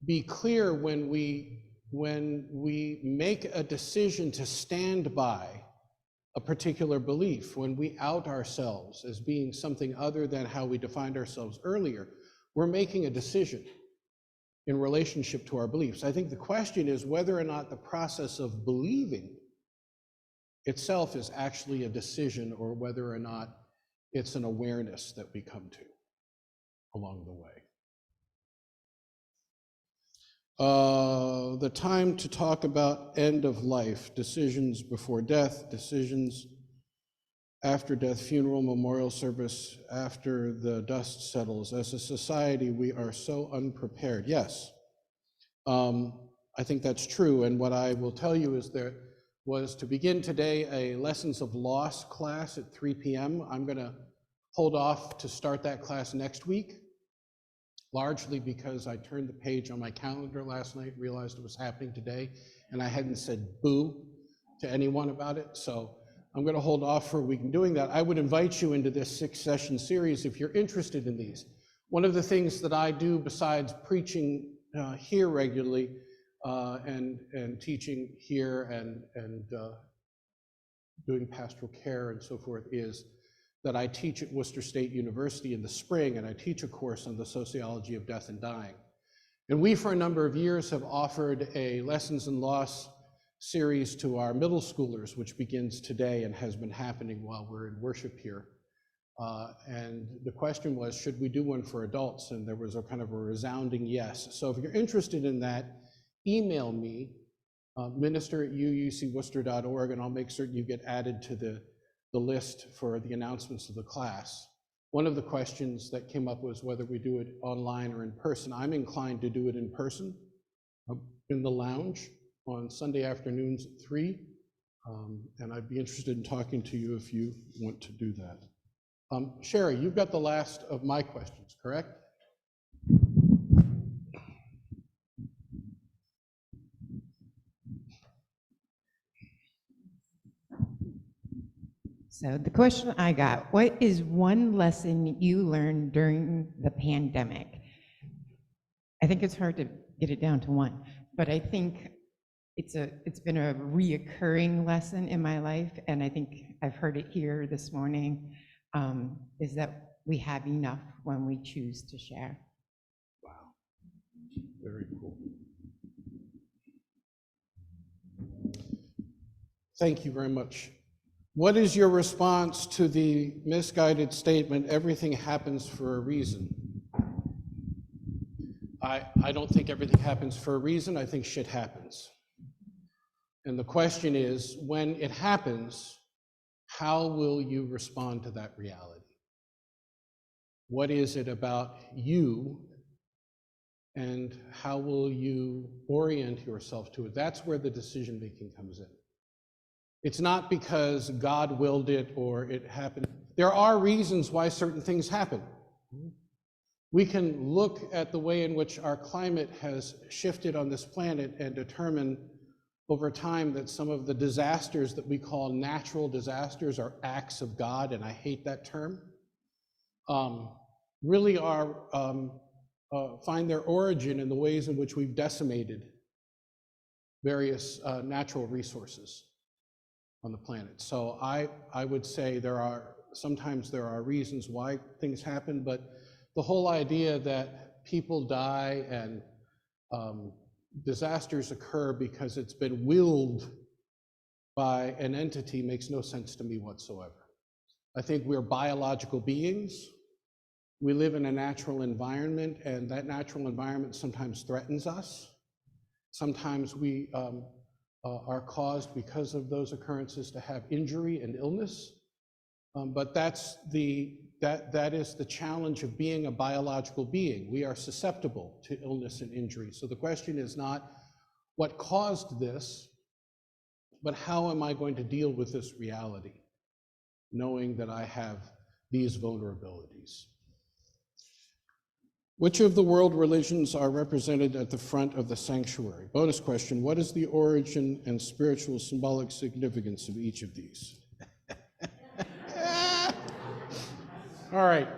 be clear when we make a decision to stand by a particular belief, when we out ourselves as being something other than how we defined ourselves earlier, we're making a decision in relationship to our beliefs. I think the question is whether or not the process of believing itself is actually a decision, or whether or not it's an awareness that we come to along the way. The time to talk about end of life, decisions before death, decisions after death, funeral, memorial service, after the dust settles. As a society, we are so unprepared. Yes, I think that's true. And what I will tell you is there was to begin today a Lessons of Loss class at 3 p.m. I'm going to hold off to start that class next week, largely because I turned the page on my calendar last night, realized it was happening today, and I hadn't said boo to anyone about it. So I'm going to hold off for a week in doing that. I would invite you into this 6-session series if you're interested in these. One of the things that I do besides preaching here regularly and teaching here and doing pastoral care and so forth is that I teach at Worcester State University in the spring, and I teach a course on the sociology of death and dying. And we, for a number of years, have offered a lessons in loss series to our middle schoolers, which begins today and has been happening while we're in worship here. And the question was, should we do one for adults? And there was a kind of a resounding yes. So if you're interested in that, email me, minister@uucworcester.org, and I'll make certain you get added to the list for the announcements of the class. One of the questions that came up was whether we do it online or in person. I'm inclined to do it in person in the lounge on Sunday afternoons at 3, and I'd be interested in talking to you if you want to do that. Sherry, you've got the last of my questions, correct? So the question I got, what is one lesson you learned during the pandemic? I think it's hard to get it down to one, but I think it's been a reoccurring lesson in my life, and I think I've heard it here this morning, is that we have enough when we choose to share. Wow, very cool. Thank you very much. What is your response to the misguided statement, everything happens for a reason? I don't think everything happens for a reason. I think shit happens. And the question is, when it happens, how will you respond to that reality? What is it about you, and how will you orient yourself to it? That's where the decision making comes in. It's not because God willed it or it happened. There are reasons why certain things happen. We can look at the way in which our climate has shifted on this planet and determine over time that some of the disasters that we call natural disasters are acts of God, and I hate that term, really are, find their origin in the ways in which we've decimated various natural resources on the planet. So I would say sometimes there are reasons why things happen, but the whole idea that people die and disasters occur because it's been willed by an entity makes no sense to me whatsoever. I think we're biological beings. We live in a natural environment, and that natural environment sometimes threatens us. Sometimes we are caused because of those occurrences to have injury and illness. But that is the challenge of being a biological being. We are susceptible to illness and injury. So the question is not what caused this, but how am I going to deal with this reality, knowing that I have these vulnerabilities? Which of the world religions are represented at the front of the sanctuary? Bonus question, what is the origin and spiritual symbolic significance of each of these? All right,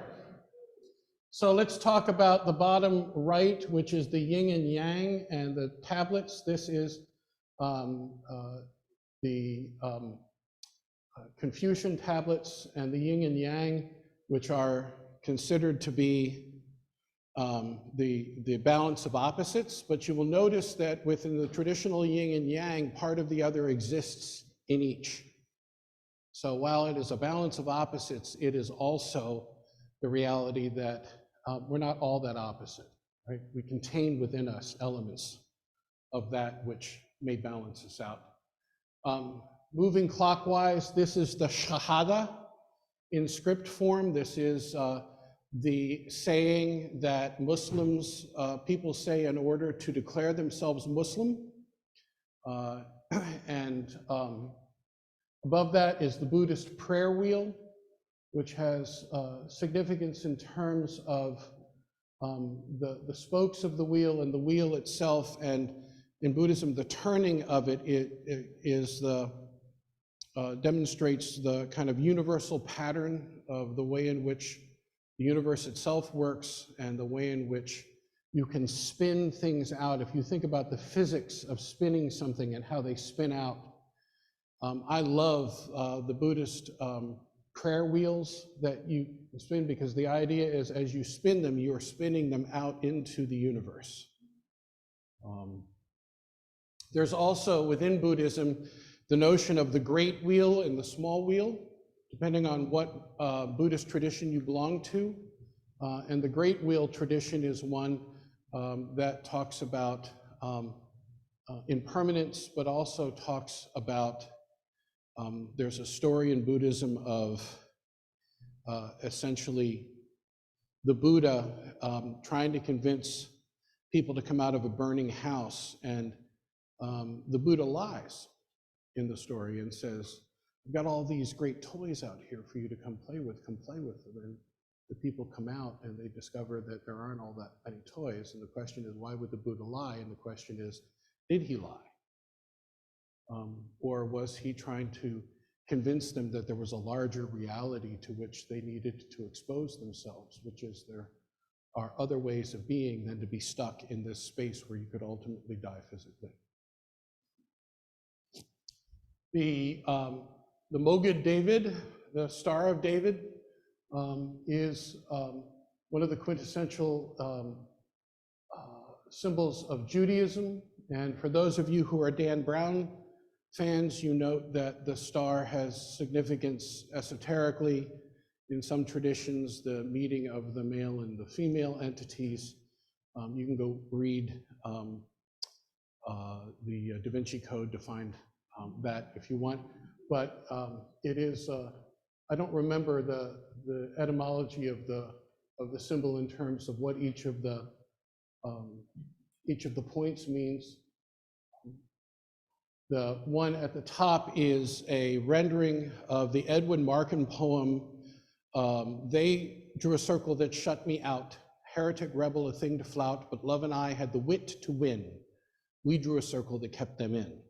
so let's talk about the bottom right, which is the yin and yang and the tablets. This is the Confucian tablets, and the yin and yang, which are considered to be the balance of opposites. But you will notice that within the traditional yin and yang, part of the other exists in each. So while it is a balance of opposites, it is also the reality that we're not all that opposite, right? We contain within us elements of that which may balance us out. Moving clockwise, this is the Shahada in script form. This is the saying that Muslims, people say in order to declare themselves Muslim. Above that is the Buddhist prayer wheel, which has significance in terms of the spokes of the wheel and the wheel itself. And in Buddhism, the turning of it is demonstrates the kind of universal pattern of the way in which the universe itself works and the way in which you can spin things out. If you think about the physics of spinning something and how they spin out, I love the Buddhist prayer wheels that you spin, because the idea is as you spin them, you're spinning them out into the universe. There's also within Buddhism the notion of the great wheel and the small wheel, depending on what Buddhist tradition you belong to. And the great wheel tradition is one that talks about impermanence, but also talks about, there's a story in Buddhism of essentially the Buddha trying to convince people to come out of a burning house, and the Buddha lies in the story and says, I've got all these great toys out here for you to come play with them. And the people come out and they discover that there aren't all that many toys. And the question is, why would the Buddha lie? And the question is, did he lie? Or was he trying to convince them that there was a larger reality to which they needed to expose themselves, which is there are other ways of being than to be stuck in this space where you could ultimately die physically. The Mogad David, the Star of David, is one of the quintessential symbols of Judaism. And for those of you who are Dan Brown fans, you note that the star has significance esoterically. In some traditions, the meeting of the male and the female entities. You can go read the Da Vinci Code to find that if you want. But it is, I don't remember the etymology of the symbol in terms of what each of the points means. The one at the top is a rendering of the Edwin Markham poem, They Drew a Circle That Shut Me Out, Heretic Rebel, a Thing to Flout, but Love and I had the wit to win. We drew a circle that kept them in.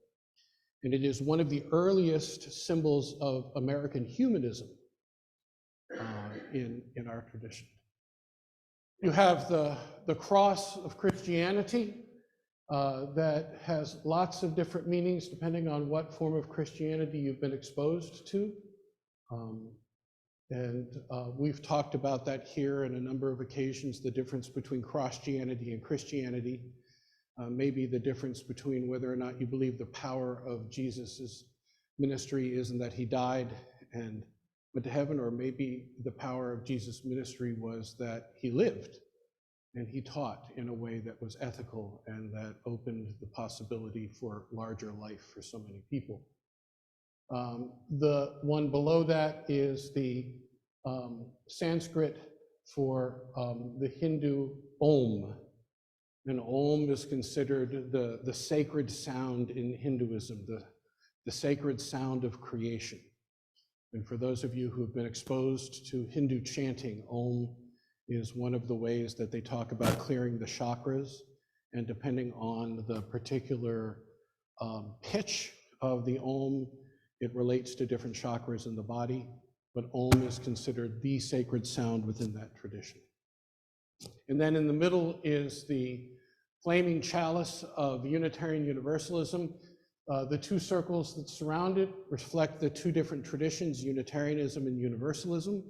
And it is one of the earliest symbols of American humanism in our tradition. You have the cross of Christianity that has lots of different meanings depending on what form of Christianity you've been exposed to. We've talked about that here on a number of occasions, the difference between Christianity and Christianity. Maybe the difference between whether or not you believe the power of Jesus's ministry is in that he died and went to heaven, or maybe the power of Jesus' ministry was that he lived and he taught in a way that was ethical and that opened the possibility for larger life for so many people. The one below that is the Sanskrit for the Hindu Om. And Om is considered the sacred sound in Hinduism, the sacred sound of creation. And for those of you who have been exposed to Hindu chanting, Om is one of the ways that they talk about clearing the chakras. And depending on the particular pitch of the Om, it relates to different chakras in the body. But Om is considered the sacred sound within that tradition. And then in the middle is the flaming chalice of Unitarian Universalism. The two circles that surround it reflect the two different traditions, Unitarianism and Universalism.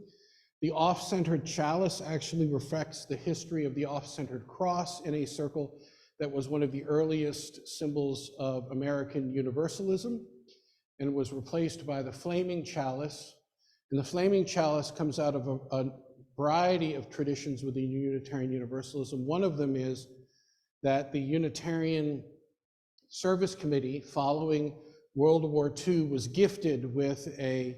The off-centered chalice actually reflects the history of the off-centered cross in a circle that was one of the earliest symbols of American Universalism, and was replaced by the flaming chalice. And the flaming chalice comes out of a variety of traditions within Unitarian Universalism. One of them is that the Unitarian Service Committee, following World War II, was gifted with a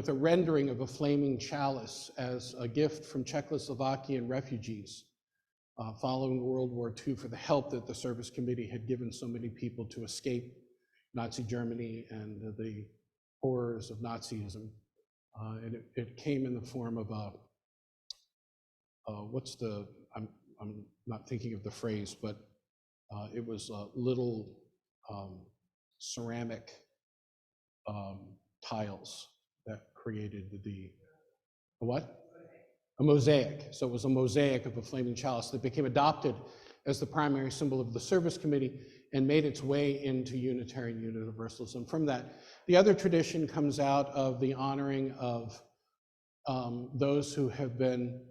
rendering of a flaming chalice as a gift from Czechoslovakian refugees following World War II for the help that the Service Committee had given so many people to escape Nazi Germany and the horrors of Nazism. And it came in the form of I'm not thinking of the phrase, but it was little ceramic tiles that created A what? A mosaic. So it was a mosaic of a flaming chalice that became adopted as the primary symbol of the service committee and made its way into Unitarian Universalism. From that, the other tradition comes out of the honoring of those who have been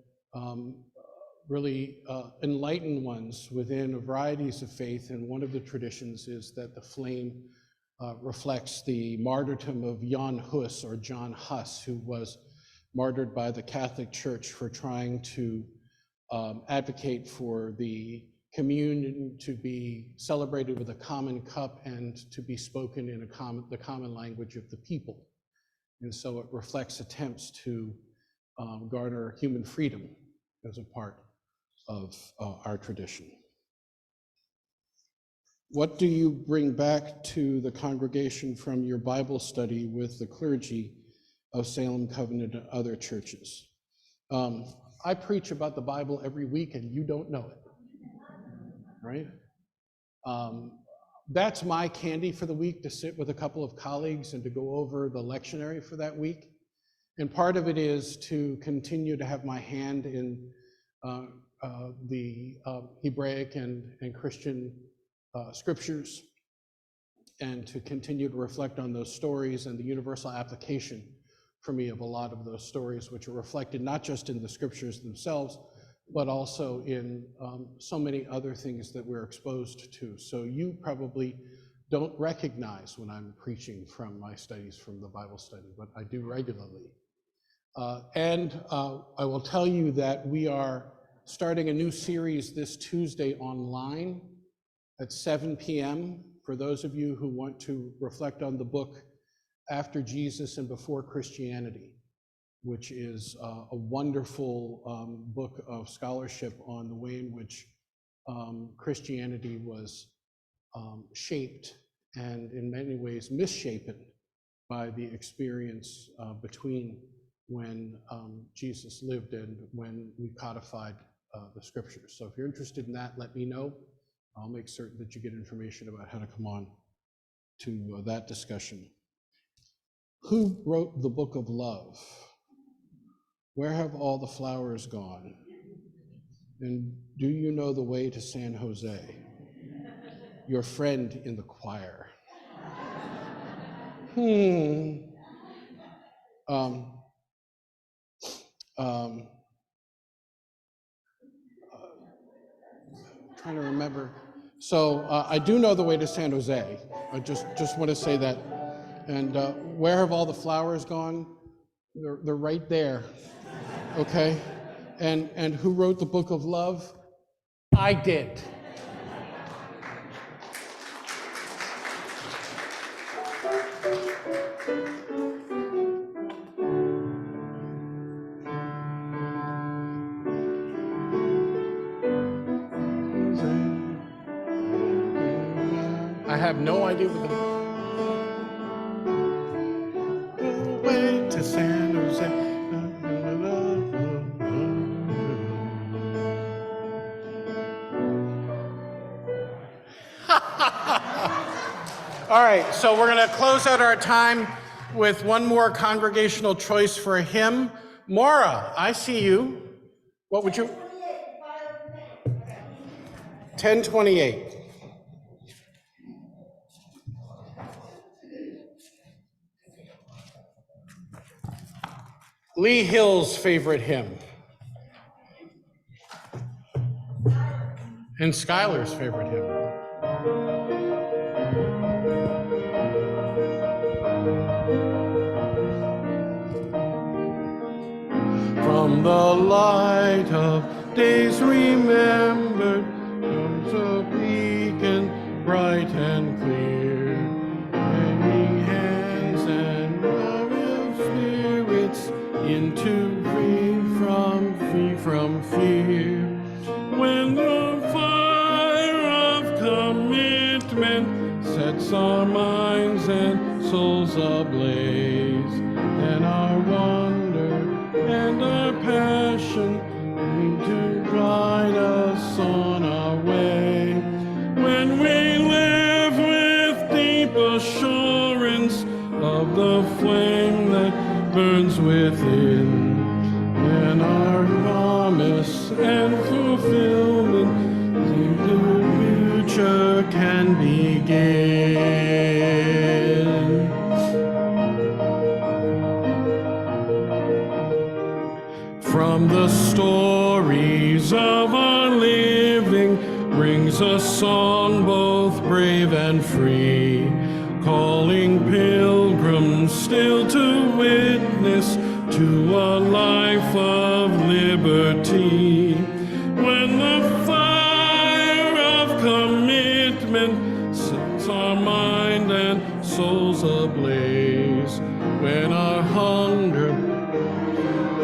really enlightened ones within varieties of faith, and one of the traditions is that the flame reflects the martyrdom of Jan Hus, or John Huss, who was martyred by the Catholic Church for trying to advocate for the communion to be celebrated with a common cup and to be spoken in the common language of the people. And so it reflects attempts to garner human freedom as a part of our tradition. What do you bring back to the congregation from your Bible study with the clergy of Salem Covenant and other churches? I preach about the Bible every week and you don't know it, right? That's my candy for the week, to sit with a couple of colleagues and to go over the lectionary for that week. And part of it is to continue to have my hand in the Hebraic and Christian scriptures, and to continue to reflect on those stories and the universal application for me of a lot of those stories, which are reflected not just in the scriptures themselves, but also in so many other things that we're exposed to. So you probably don't recognize when I'm preaching from my studies from the Bible study, but I do regularly. And I will tell you that we are starting a new series this Tuesday online at 7 p.m. for those of you who want to reflect on the book After Jesus and Before Christianity, which is a wonderful book of scholarship on the way in which Christianity was shaped and in many ways misshapen by the experience between when Jesus lived and when we codified the scriptures. So if you're interested in that, let me know. I'll make certain that you get information about how to come on to that discussion. Who wrote the book of love? Where have all the flowers gone? And do you know the way to San Jose? Your friend in the choir. Trying to remember. So I do know the way to San Jose. I just want to say that. And where have all the flowers gone? They're right there. Okay. And who wrote the book of love? I did. I have no idea what the way to San Jose. All right, so we're going to close out our time with one more congregational choice for a hymn. Maura, I see you. What would you? 1028. Lee Hill's favorite hymn. And Skylar's favorite hymn. From the light of days remembered comes a beacon bright and clear, bringing hands and warrior spirits into free from fear. When the fire of commitment sets our minds and souls ablaze, then our wonder and our passion need to guide us on our way. When we live with deep assurance of the flame that burns within, and fulfillment, the future can begin. From the stories of our living rings a song both brave and free, calling pilgrims still to witness to a life of liberty. When the fire of commitment sets our mind and souls ablaze, when our hunger,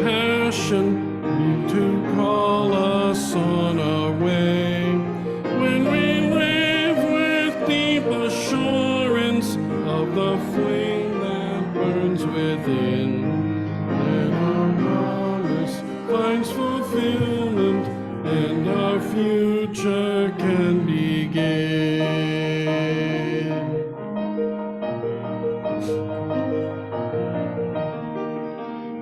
passion need to call us on our way, when we live with deep assurance of the flame that burns within, then our promise finds fulfillment and our future can begin.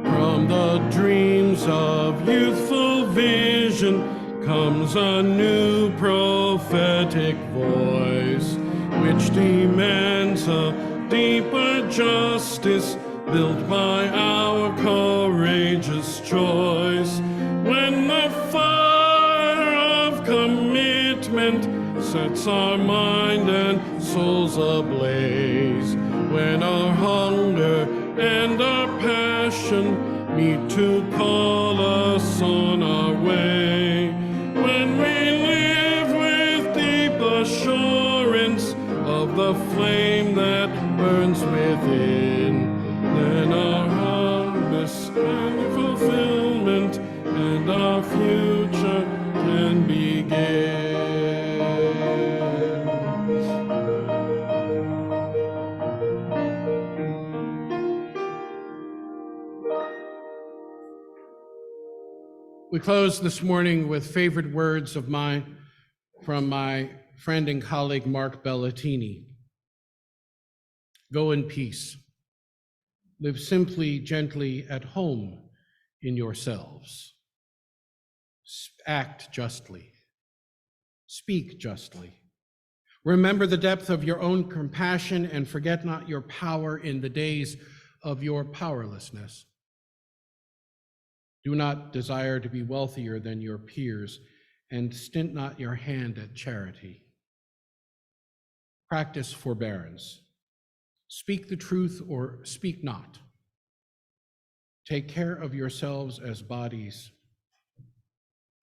From the dreams of youthful vision comes a new prophetic voice, which demands a deeper justice built by our courageous choice. When the fire of commitment sets our mind and souls ablaze, when our hunger and our passion meet to call us on our way, when we live with deep assurance of the flame that burns within, then our harvest and fulfillment and our future can begin. We close this morning with favorite words of mine from my friend and colleague Mark Bellatini. Go in peace. Live simply, gently at home in yourselves. Act justly. Speak justly. Remember the depth of your own compassion and forget not your power in the days of your powerlessness. Do not desire to be wealthier than your peers, and stint not your hand at charity. Practice forbearance. Speak the truth or speak not. Take care of yourselves as bodies,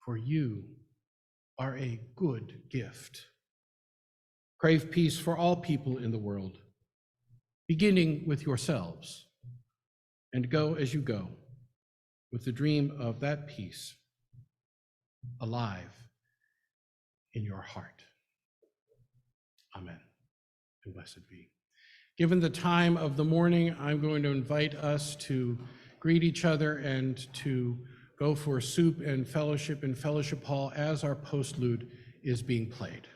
for you are a good gift. Crave peace for all people in the world, beginning with yourselves, and go as you go, with the dream of that peace alive in your heart. Amen, and blessed be. Given the time of the morning, I'm going to invite us to greet each other and to go for soup and fellowship in Fellowship Hall as our postlude is being played.